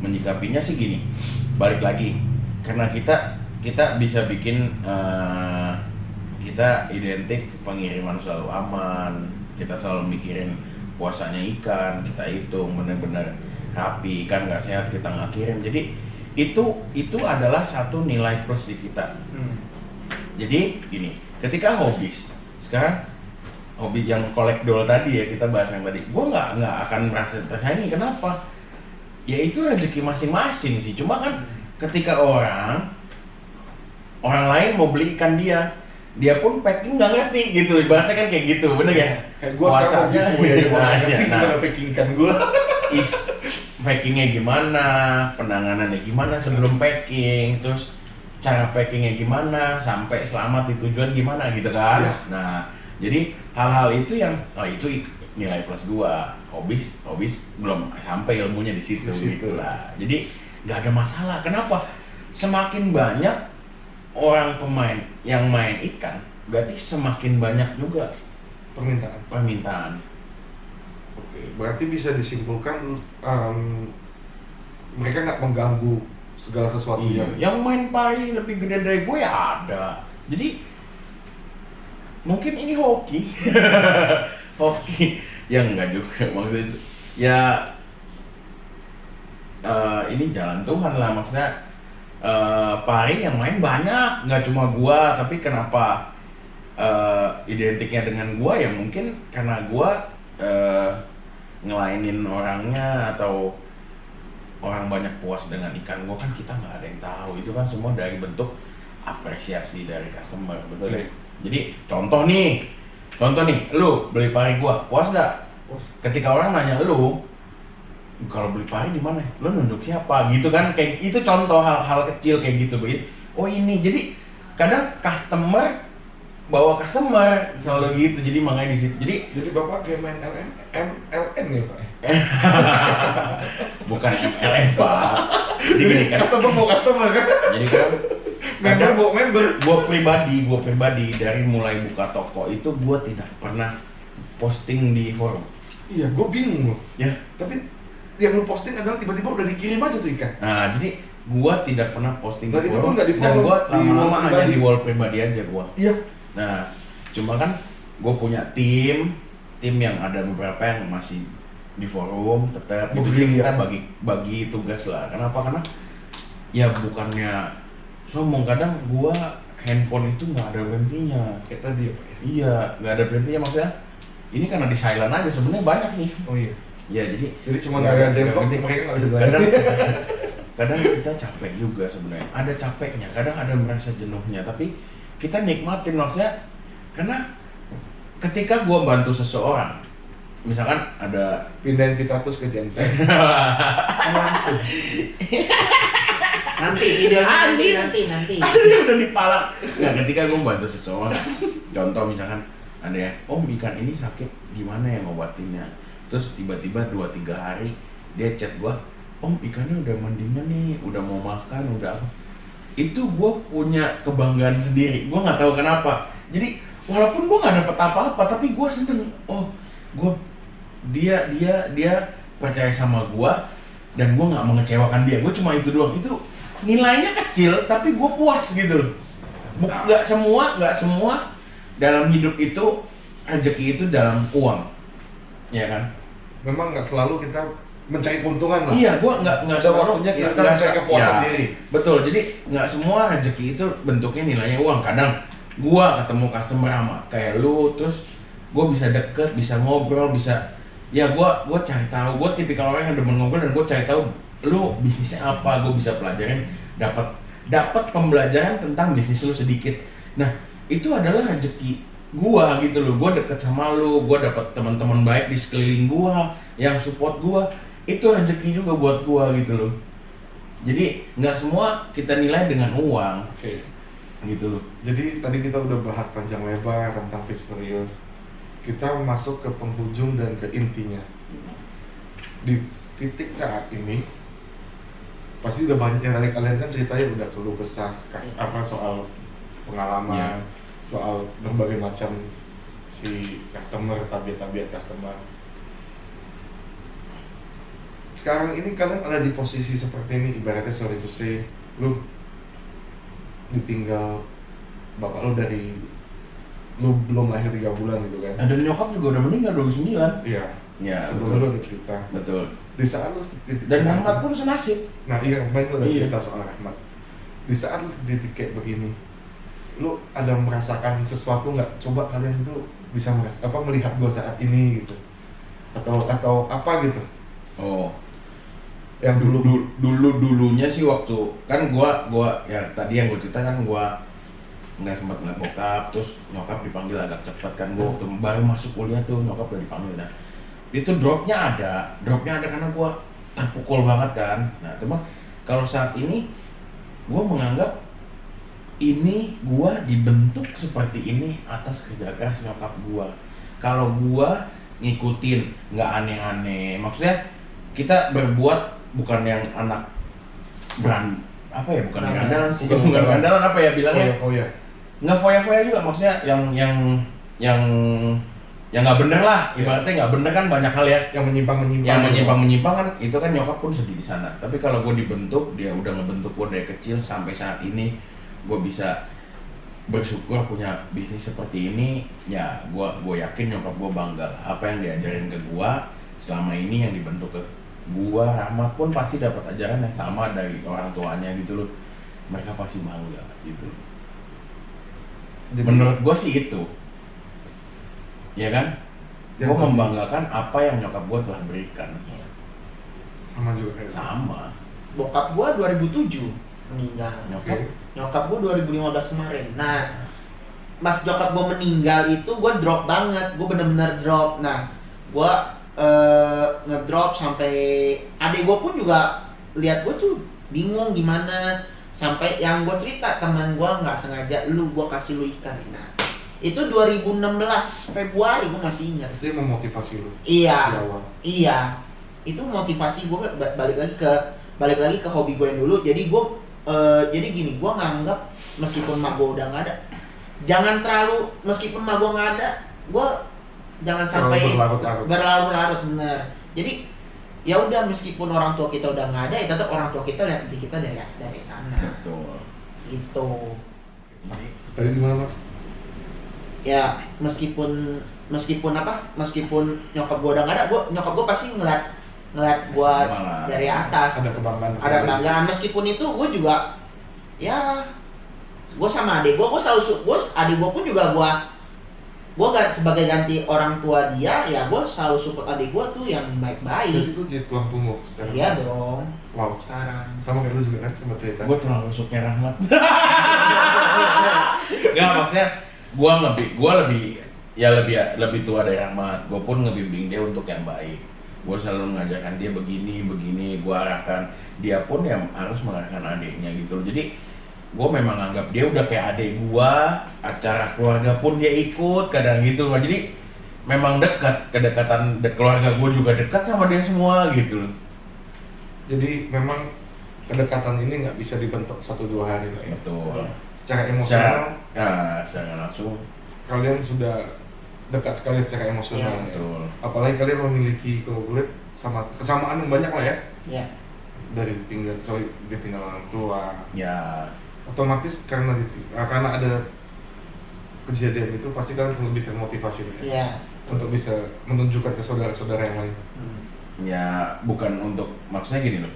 menyikapinya sih gini. Balik lagi karena kita bisa bikin kita identik pengiriman selalu aman, kita selalu mikirin puasanya ikan, kita hitung benar-benar rapi, ikan nggak sehat kita nggak kirim. Jadi itu adalah satu nilai plus di kita. Jadi gini, ketika hobis sekarang hobi yang collect doll tadi ya, kita bahas yang tadi, gue nggak akan merasa tersaingi. Kenapa? Ya itu rezeki masing-masing sih. Cuma kan ketika orang lain mau beli ikan dia pun packing nggak ngerti gitu, ibaratnya kan kayak gitu, bener ya? Kayak gue sekarang mau giveaway aja, gua nggak ngerti gimana packing ikan gue. Packingnya gimana, penanganannya gimana sebelum packing, terus cara packingnya gimana, sampai selamat di tujuan gimana gitu kan? Ya. Nah, jadi hal-hal itu yang itu nilai plus gua. Hobis belum sampai ilmunya di situ gitu lah. Jadi nggak ada masalah. Kenapa? Semakin banyak orang pemain yang main ikan, berarti semakin banyak juga permintaan. Oke, berarti bisa disimpulkan mereka nggak mengganggu segala sesuatu Iya, yang yang main pari lebih gede dari gue ya ada. Jadi mungkin ini hoki. Hoki. Ya enggak juga maksudnya ya ini jalan Tuhan lah maksudnya. Pari yang main banyak, nggak cuma gua, tapi kenapa identiknya dengan gua ya mungkin karena gua ngelainin orangnya atau orang banyak puas dengan ikan gua kan kita nggak ada yang tahu, itu kan semua dari bentuk apresiasi dari customer, betul ya? Jadi contoh nih, lu beli pari gua puas nggak? Ketika orang nanya lu kalau beli pari di mana? Lo nunjuk siapa? Gitu kan? Kayak itu contoh hal-hal kecil kayak gitu, begini. Oh ini, jadi kadang customer bawa customer selalu gitu. Jadi makanya di situ. Jadi bapak kayak main MLM ya pak? Bukan MLM pak. Jadi gini kan. Customer kan? Jadi kan. Member. Gua pribadi dari mulai buka toko itu gua tidak pernah posting di forum. Iya, gue bingung loh. Ya. Tapi yang lu posting adalah tiba-tiba udah dikirim aja tuh ikan. Nah, jadi gua tidak pernah posting Nah, di itu forum. pun nggak di Dan forum, gua di lama-lama wall hanya pribadi. di wall pribadi aja gua. Iya. Nah, cuma kan gue punya tim yang ada beberapa yang masih di forum tetap itu jadi kita bagi tugas lah. Kenapa? Karena ya bukannya sombong, kadang gua handphone itu nggak ada berhentinya. Kayak tadi ya pak ya? Iya, nggak ada berhentinya maksudnya. Ini karena di silent aja sebenarnya banyak nih. Oh iya. Ya jadi Jadi cuma nggak ada jempol, nggak mereka nggak bisa kadang, belajar. kadang kita capek juga sebenarnya. Ada capeknya, kadang ada merasa jenuhnya. Tapi kita nikmatin maksudnya, karena ketika gua bantu seseorang, misalkan ada Pindahin Vitatus ke Genteng. Langsung. Nanti videonya nanti. Dia udah dipalak. Nah, ketika gue bantu seseorang, contoh misalkan ada ya, om ikan ini sakit, gimana ya ngobatinnya? Terus tiba-tiba 2-3 hari dia chat gua, om ikannya udah mandinya nih, udah mau makan, udah apa? Itu gue punya kebanggaan sendiri. Gue nggak tahu kenapa. Jadi walaupun gue nggak dapet apa-apa, tapi gue seneng. Oh, dia percaya sama gue dan gue nggak mengecewakan dia. Gue cuma itu doang. Itu nilainya kecil, tapi gue puas gitu loh. Nggak semua dalam hidup itu rezeki itu dalam uang, ya kan? Memang nggak selalu kita mencari keuntungan lah. Iya, gua nggak Ada selalu waktunya kita mencari kepuasan diri. Betul, jadi nggak semua rezeki itu bentuknya nilainya uang. Kadang gua ketemu customer sama kayak lu, terus gua bisa deket, bisa ngobrol, bisa ya gua cari tahu. Gua tipikal orang yang demen ngobrol dan gua cari tahu lu bisnisnya apa, gua bisa pelajarin, dapat pembelajaran tentang bisnis lu sedikit. Nah, itu adalah rezeki gua gitu loh. Gua deket sama lu, gua dapat teman-teman baik di sekeliling gua yang support gua. Itu rezeki juga buat gua gitu loh. Jadi nggak semua kita nilai dengan uang. Oke. Gitu loh. Jadi tadi kita udah bahas panjang lebar tentang Fishpreneurs. Kita masuk ke penghujung dan ke intinya. Di titik saat ini pasti udah banyak yang dari kalian kan ceritanya udah keluh kesah soal pengalaman, Ya. soal berbagai macam si customer, tabiat customer. Sekarang ini kalian ada di posisi seperti ini, ibaratnya sorry to say, lu ditinggal bapak lu dari lu belum lahir 3 bulan gitu kan? Dan nyokap juga udah meninggal 29. Iya. Ya, Sebelum lu ada cerita. betul. Di saat lu Dan Rahmat pun senasib. Nah iya, kemarin lu ada Iya. cerita soal Rahmat. Di saat lu di titik kayak begini, lu ada merasakan sesuatu nggak? Coba kalian tuh bisa melihat gua saat ini gitu, atau apa gitu? Oh, Yang dulunya sih waktu kan gua ya tadi yang gua cerita kan gua nggak sempat ngeliat bokap, terus nyokap dipanggil agak cepet kan. Gua waktu baru masuk kuliah tuh nyokap udah dipanggil. Nah itu dropnya ada karena gua terpukul banget kan. Nah cuma kalau saat ini gua menganggap ini gua dibentuk seperti ini atas kerja keras nyokap gua. Kalau gua ngikutin nggak aneh-aneh, maksudnya kita berbuat bukan yang anak bukan Berandalan. berandalan apa ya bilangnya. oh ya. nggak foya-foya juga, maksudnya yang nggak bener lah, ibaratnya nggak bener kan banyak hal ya. Yang menyimpang-menyimpang. Yang menyimpang kan itu kan nyokap pun sedih di sana. Tapi kalau gue dibentuk, dia udah ngebentuk gue dari kecil sampai saat ini gue bisa bersyukur punya bisnis seperti ini. Ya gue yakin nyokap gue bangga. Apa yang diajarin ke gue selama ini yang dibentuk ke gue, Rahmat pun pasti dapat ajaran yang sama dari orang tuanya gitu loh. Mereka pasti bangga gitu. Jadi, menurut gue sih itu, ya kan? Yang Gue tadi- membanggakan apa yang nyokap gue telah berikan. sama juga kayak Sama. Bokap gua 2007 meninggal. Nyokap. Nyokap gua 2015 kemarin. Nah, pas nyokap gua meninggal itu gua drop banget. Gua bener-bener drop. Nah, gua ngedrop sampai adik gua pun juga lihat gua tuh bingung gimana. Sampai yang gua cerita teman gua nggak sengaja, gua kasih lu ikan. Nah, itu 2016 Februari gua masih ingat. itu yang memotivasi lu Iya. di awal. Iya, itu motivasi gue balik lagi ke hobi gue yang dulu. Jadi gue jadi gini, gue nganggap meskipun mak gue udah nggak ada, jangan terlalu meskipun mak gue nggak ada, gue jangan Terlalu sampai berlarut-larut. berlarut-larut, bener. Jadi ya udah, meskipun orang tua kita udah nggak ada, ya tetap orang tua kita lihat di kita dari sana. Betul. Gitu. Tadi gimana, Pak? Ya meskipun nyokap gue udah nggak ada, nyokap gue pasti ngeliat gue Sama lah. dari atas. Ada kebanggaan. Ada kebanggaan. Meskipun itu gue juga, ya gue sama adik gue selalu adik gue pun juga gue gak sebagai ganti orang tua dia, ya gue selalu support adik gue tuh yang baik-baik. Jadi lu jadi tulang punggung sekarang. Iya dong, Wow. sekarang. Sama kayak lu juga kan sempat cerita. Gue terlalu rusuknya Rahmat. Enggak, maksudnya gue lebih tua dari Rahmat. Gue pun ngebimbing dia untuk yang baik. Gue selalu mengajarkan dia begini, gue arahkan. Dia pun yang harus mengarahkan adiknya gitu loh. Jadi gue memang anggap dia udah kayak adik gue. Acara keluarga pun dia ikut kadang gitu loh. Jadi memang dekat, keluarga gue juga dekat sama dia semua gitu loh. Jadi memang kedekatan ini nggak bisa dibentuk 1-2 hari lah ya. Betul. Iya. Secara emosional Secara langsung. kalian sudah dekat sekali secara emosional. Iya, ya. betul. Apalagi kalian memiliki kalau gue lihat kesamaan yang banyak lah ya. Iya. Dari ditinggal orang tua. Ya, Otomatis karena ada kejadian itu pasti kalian lebih termotivasi lah ya. Iya. Untuk bisa menunjukkan ke saudara-saudara yang lain. ya bukan untuk, maksudnya gini loh,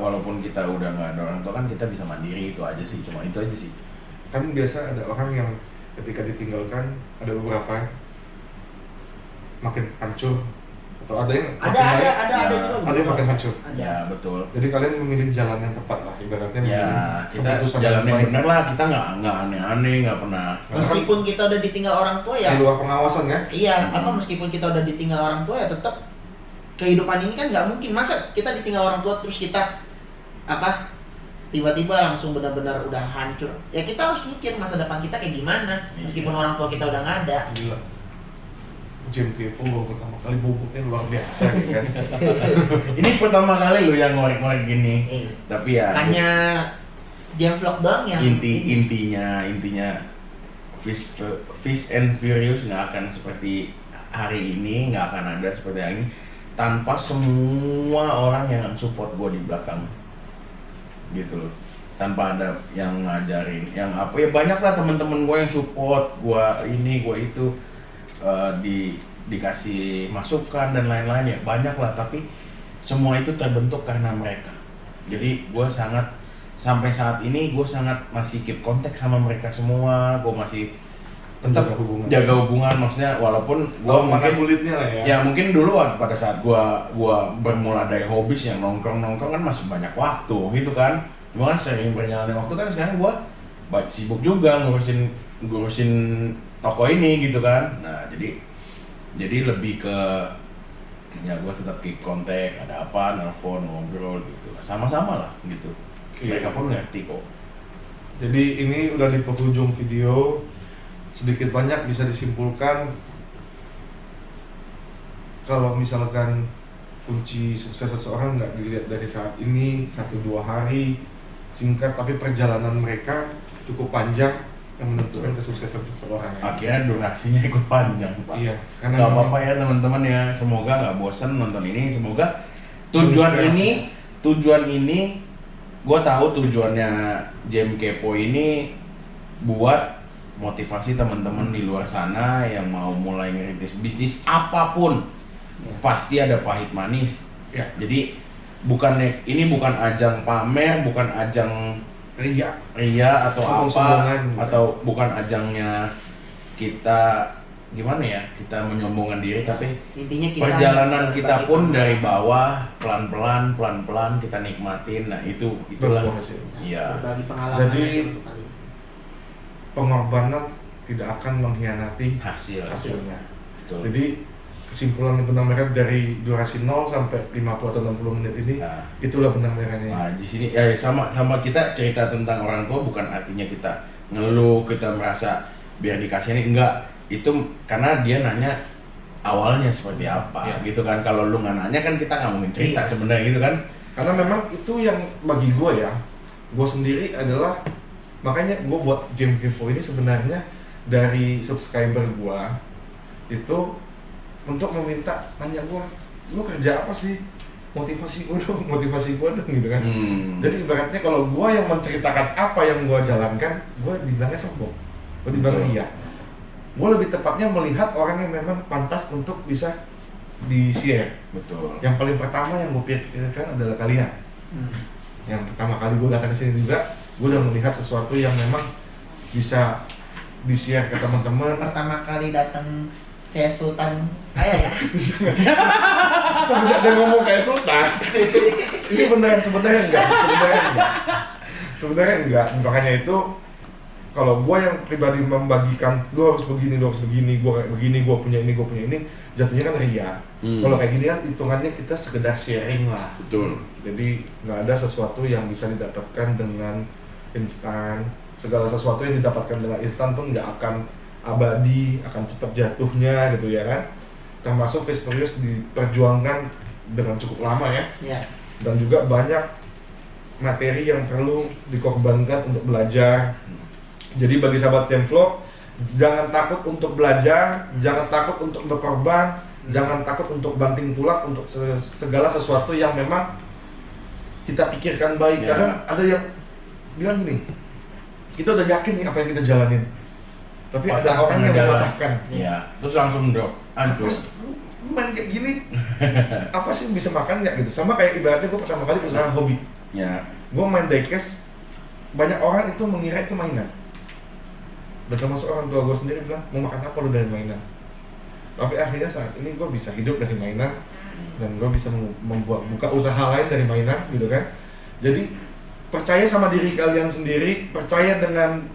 walaupun kita udah nggak ada orang tua kan kita bisa mandiri, itu aja sih, cuma itu aja sih. Kan biasa ada orang yang ketika ditinggalkan ada beberapa makin hancur atau ada yang makin naik, Ada Ya, juga. ada yang makin hancur. Ada. Ya betul. Jadi kalian memilih jalan yang tepat lah, ibaratnya Ya memilih kita keputusan jalan yang baik. bener lah, kita nggak aneh-aneh, nggak pernah. Meskipun kita udah ditinggal orang tua ya. Di luar pengawasan ya. Iya, meskipun kita udah ditinggal orang tua, ya tetap kehidupan ini kan nggak mungkin. Masa kita ditinggal orang tua terus kita tiba-tiba langsung benar-benar udah hancur. Ya kita harus mikir masa depan kita kayak gimana, meskipun orang tua kita udah nggak ada. Gila. Jam Kepo baru pertama kali bobotnya luar biasa ya kan. Ini pertama kali lo yang ngorek-ngorek gini. Tapi ya Hanya jam vlog doang yang intinya Fast and Furious nggak akan seperti hari ini, nggak akan ada seperti hari ini tanpa semua orang yang support gue di belakang gitu loh, tanpa ada yang ngajarin, yang apa ya, banyak lah teman-teman gue yang support gue ini gue itu, dikasih masukan dan lain-lain, ya banyak lah, tapi semua itu terbentuk karena mereka. Jadi gue sampai saat ini gue masih keep kontak sama mereka semua, gue masih tetap jaga hubungan, maksudnya walaupun gue Mana mungkin kulitnya lah ya. ya mungkin dulu pada saat gua bermula dari hobis yang nongkrong kan masih banyak waktu gitu kan, cuma kan sering berjalannya waktu kan sekarang gua sibuk juga ngurusin toko ini gitu kan. Nah jadi lebih ke ya gua tetap keep kontak, ada apa nelfon ngobrol gitu, sama-sama lah gitu. Mereka pun ngerti kok. Jadi ini udah di penghujung video, sedikit banyak bisa disimpulkan kalau misalkan kunci sukses seseorang nggak dilihat dari saat ini 1-2 hari singkat, tapi perjalanan mereka cukup panjang yang menentukan kesuksesan seseorang ya. Akhirnya durasinya ikut panjang, Pak. Iya, Nggak memang- apa-apa ya teman-teman ya, semoga nggak bosen nonton ini, semoga tujuan ini gue tahu tujuannya Jam Kepo ini buat motivasi teman-teman di luar sana yang mau mulai ngerintis bisnis apapun. Ya. Pasti ada pahit manis. Ya. Jadi ini bukan ajang pamer, bukan ajang Ria. atau Sombong-sombongan. atau bukan ajangnya kita gimana ya, kita menyombongkan diri, tapi Intinya kita perjalanan kita berbagi pun pengalaman. dari bawah pelan-pelan kita nikmatin. Nah, itulah. Berhasil. Iya. Berbagi pengalaman Jadi, aja untuk kalian. Pengorbanan tidak akan mengkhianati Hasilnya. Betul. Jadi kesimpulan benang merah dari durasi 0 sampai 50 atau 60 menit ini, Nah, itulah benang merahnya. nah, di sini ya sama kita cerita tentang orang tua bukan artinya kita ngeluh, kita merasa biar dikasihani, enggak. Itu karena dia nanya awalnya seperti apa, Ya. gitu kan. Kalau lu nggak nanya kan kita nggak mungkin cerita Iya. sebenarnya, gitu kan. Karena memang itu yang bagi gue ya, gue sendiri adalah, makanya gue buat Jam Kepo ini sebenarnya dari subscriber gue itu untuk meminta, nanya gue, lu kerja apa sih? Motivasi gue dong gitu kan. Jadi ibaratnya kalau gue yang menceritakan apa yang gue jalankan, gue dibilangnya sombong, gue dibilang Betul. iya. Gue lebih tepatnya melihat orang yang memang pantas untuk bisa di-share. Betul. Yang paling pertama yang gue pikirkan adalah kalian. Yang pertama kali gue datang ke sini juga, gue udah melihat sesuatu yang memang bisa di-share ke teman-teman. Pertama kali datang kayak Sultan Ayah ya. Sebenarnya dia ngomong kayak sultan. Ini beneran sebenarnya enggak. Sebenarnya enggak. Makanya itu kalau gue yang pribadi membagikan, lu harus begini, gue kayak begini, gue punya ini, jatuhnya kan ria. Kalau kayak gini kan hitungannya kita sekedar sharing lah. Betul. Jadi nggak ada sesuatu yang bisa didapatkan dengan instan. Segala sesuatu yang didapatkan dengan instan pun nggak akan abadi, akan cepat jatuhnya gitu ya kan. Termasuk Fast Furious diperjuangkan dengan cukup lama ya. Iya. Dan juga banyak materi yang perlu dikorbankan untuk belajar. Jadi bagi sahabat Jamvlog, jangan takut untuk belajar, jangan takut untuk berkorban, jangan takut untuk banting tulang untuk segala sesuatu yang memang kita pikirkan baik. Ya. Kadang ada yang bilang gini, kita udah yakin nih apa yang kita jalanin, tapi ada Otak orang yang jalan. mematahkan. Iya. Terus langsung drop, hancur. Apa sih, lu main kayak gini, apa sih bisa makan nggak gitu? Sama kayak ibaratnya gue pertama kali usaha hobi, Ya. gue main diecast, banyak orang itu mengira itu mainan. Dan termasuk orang tua gue sendiri bilang, mau makan apa lu dari mainan? Tapi akhirnya saat ini gue bisa hidup dari mainan, dan gue bisa membuat buka usaha lain dari mainan gitu kan. Jadi percaya sama diri kalian sendiri, percaya dengan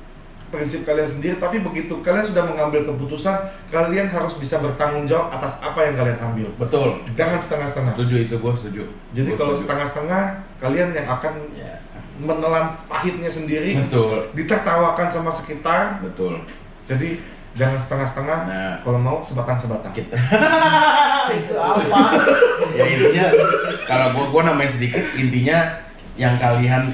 prinsip kalian sendiri, tapi begitu kalian sudah mengambil keputusan, kalian harus bisa bertanggung jawab atas apa yang kalian ambil. Betul. Jangan setengah-setengah. Setuju itu, gue setuju. Jadi Gua kalau setuju. setengah-setengah, kalian yang akan Ya. menelan pahitnya sendiri, Betul. ditertawakan sama sekitar. Betul. Jadi jangan setengah-setengah. Nah. Kalau mau sebatang-sebatang. Kita Itu apa? ya intinya kalau gua namain sedikit, intinya yang kalian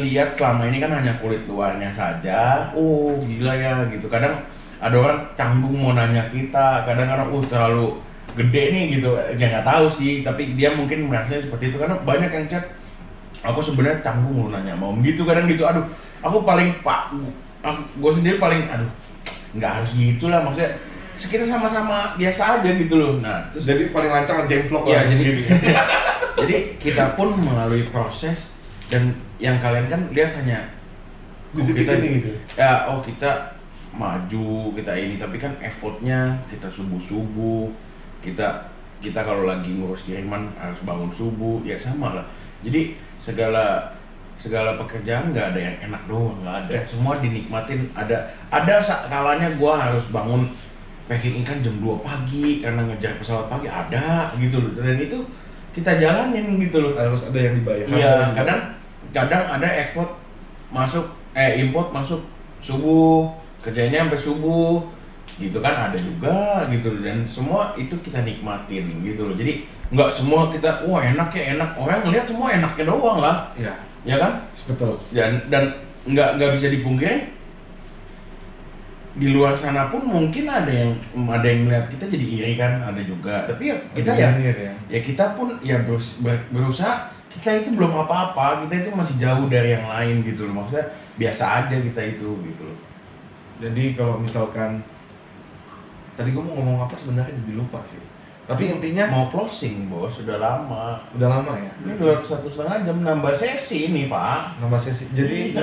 lihat selama ini kan hanya kulit luarnya saja. Oh gila ya gitu. Kadang ada orang canggung mau nanya kita, kadang-kadang terlalu gede nih gitu. Ya nggak tahu sih, tapi dia mungkin merasanya seperti itu karena banyak yang chat, aku sebenarnya canggung lu nanya mau gitu, kadang gitu. Aduh, aku gue sendiri paling nggak harus gitu lah, maksudnya kita sama-sama biasa aja gitu loh. Nah terus Jadi paling lancar Jamvlog ya, lah jadi sendiri. jadi kita pun melalui proses, dan yang kalian kan lihat hanya Kita ini gitu. ya kita maju, kita ini, tapi kan effortnya kita subuh kita kalau lagi ngurus kiriman harus bangun subuh, ya sama lah. Jadi segala pekerjaan nggak ada yang enak doang, nggak ada, semua dinikmatin. Ada kalanya gua harus bangun packing ikan jam 2 pagi karena ngejar pesawat pagi, ada gitu loh, dan itu kita jalanin gitu loh. Harus ada yang dibayar. Iya, kadang ada import masuk subuh, kerjanya sampai subuh gitu kan, ada juga gitu loh. Dan semua itu kita nikmatin gitu loh. Jadi nggak semua kita enak ya enak, orang ngeliat semua enaknya doang lah, Iya, ya kan. betul. Dan nggak bisa dipungkiri, di luar sana pun mungkin ada yang melihat kita jadi iri kan, ada juga. Tapi ya kita ya kita pun ya berusaha. Kita itu belum apa-apa, kita itu masih jauh dari yang lain gitu loh. Maksudnya biasa aja kita itu gitu loh. Jadi kalau misalkan tadi gue mau ngomong apa sebenarnya jadi lupa sih. Tapi intinya Mau closing bos, sudah lama. udah lama ya. Ini udah 1,5 jam nambah sesi nih pak. Nambah sesi. Jadi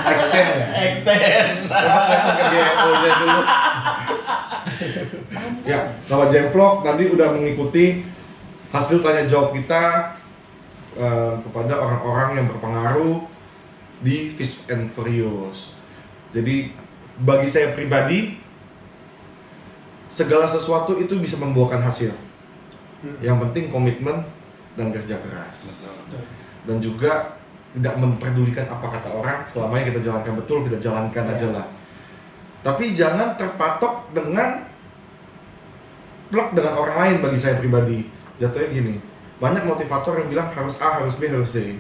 extend ya. Extend. Emang pakai GMO nya dulu. Ya, sahabat Jemvlog tadi udah mengikuti hasil tanya jawab kita kepada orang-orang yang berpengaruh di Fast and Furious. Jadi bagi saya pribadi segala sesuatu itu bisa membuahkan hasil. Yang penting komitmen dan kerja keras. Dan juga tidak memperdulikan apa kata orang, selama yang kita jalankan betul, kita jalankan aja lah. Tapi jangan terpatok dengan plek dengan orang lain. Bagi saya pribadi jatuhnya gini, banyak motivator yang bilang harus A, harus B, harus C.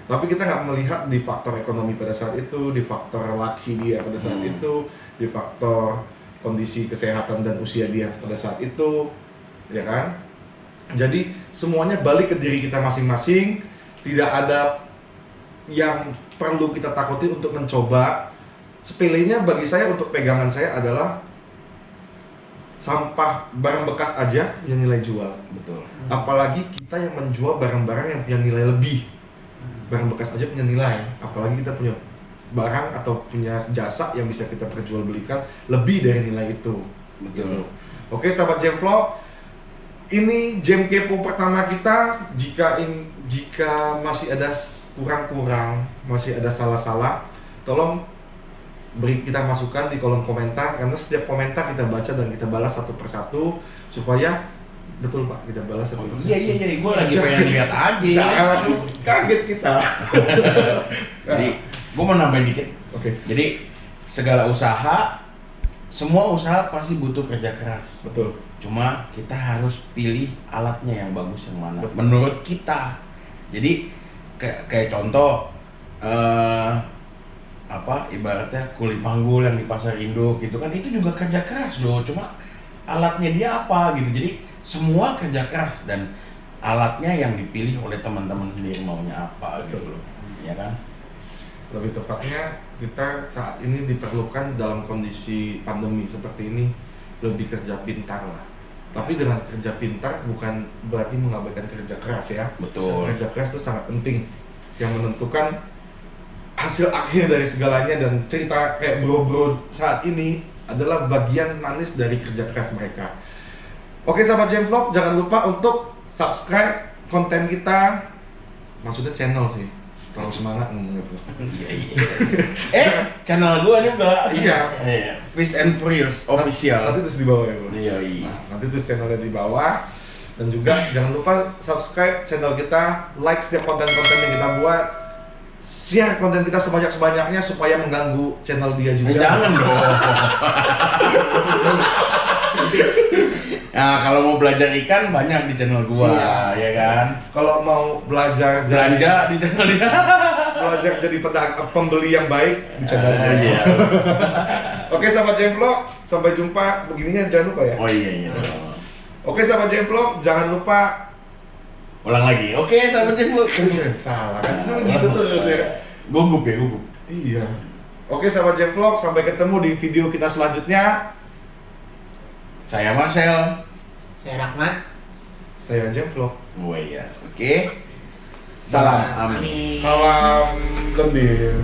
Tapi kita nggak melihat di faktor ekonomi pada saat itu, di faktor laki dia pada saat itu, di faktor kondisi kesehatan dan usia dia pada saat itu, ya kan? Jadi semuanya balik ke diri kita masing-masing. Tidak ada yang perlu kita takuti untuk mencoba. Sepelenya bagi saya untuk pegangan saya adalah sampah barang bekas aja yang nilai jual. Betul. Apalagi kita yang menjual barang-barang yang punya nilai lebih. Barang bekas aja punya nilai, apalagi kita punya barang atau punya jasa yang bisa kita perjualbelikan lebih dari nilai itu. Betul. Oke, sahabat Jemvlog, ini Jam Kepo pertama kita. Jika masih ada kurang-kurang, masih ada salah-salah, tolong beri kita masukan di kolom komentar, karena setiap komentar kita baca dan kita balas satu persatu supaya betul Pak, kita balas satu persatu. Iya, gue lagi pengen lihat aja. Jangan kaget kita. Jadi gue mau nambahin dikit. Oke. Jadi segala usaha, semua usaha pasti butuh kerja keras. Betul. Cuma kita harus pilih alatnya yang bagus yang mana. Betul. Menurut kita. Jadi kayak contoh ibaratnya kulit panggul yang di pasar induk gitu kan, itu juga kerja keras loh. Cuma alatnya dia apa gitu. Jadi semua kerja keras dan alatnya yang dipilih oleh teman-teman sendiri maunya apa gitu loh. Ya kan? Lebih tepatnya kita saat ini diperlukan dalam kondisi pandemi seperti ini lebih kerja pintar lah. Tapi dengan kerja pintar bukan berarti mengabaikan kerja keras ya. Betul. Kerja keras itu sangat penting, yang menentukan hasil akhir dari segalanya. Dan cerita kayak bro-bro saat ini adalah bagian manis dari kerja keras mereka. Oke sahabat Jemvlog, jangan lupa untuk subscribe konten kita. Maksudnya channel sih, terlalu semangat ngomongnya. Channel gua juga. Iya. Fast and Furious official. Nanti terus di bawah ya bro. Iya. Nah, nanti terus channelnya di bawah. Dan juga jangan lupa subscribe channel kita, like setiap konten-konten yang kita buat, share konten kita sebanyak-banyaknya supaya mengganggu channel dia juga. Jangan dong. Nah, kalau mau belajar ikan banyak di channel gua, ya kan? Kalau mau belajar Belanja di channel dia. belajar jadi pembeli yang baik di channel gua. Iya. Oke sahabat Jemvlog, sampai jumpa. Begininya jangan lupa ya. Oh iya. Oke sahabat Jemvlog, jangan lupa. Ulang lagi. Oke, sahabat Jemvlog. Salah kan? Gitu terus ya. Gugup. Iya. Oke sahabat Jemvlog, sampai ketemu di video kita selanjutnya. Saya Marcel. Saya Rahmat. Saya Jemvlog. Oh iya. Oke. Salam amin. Salam lendir.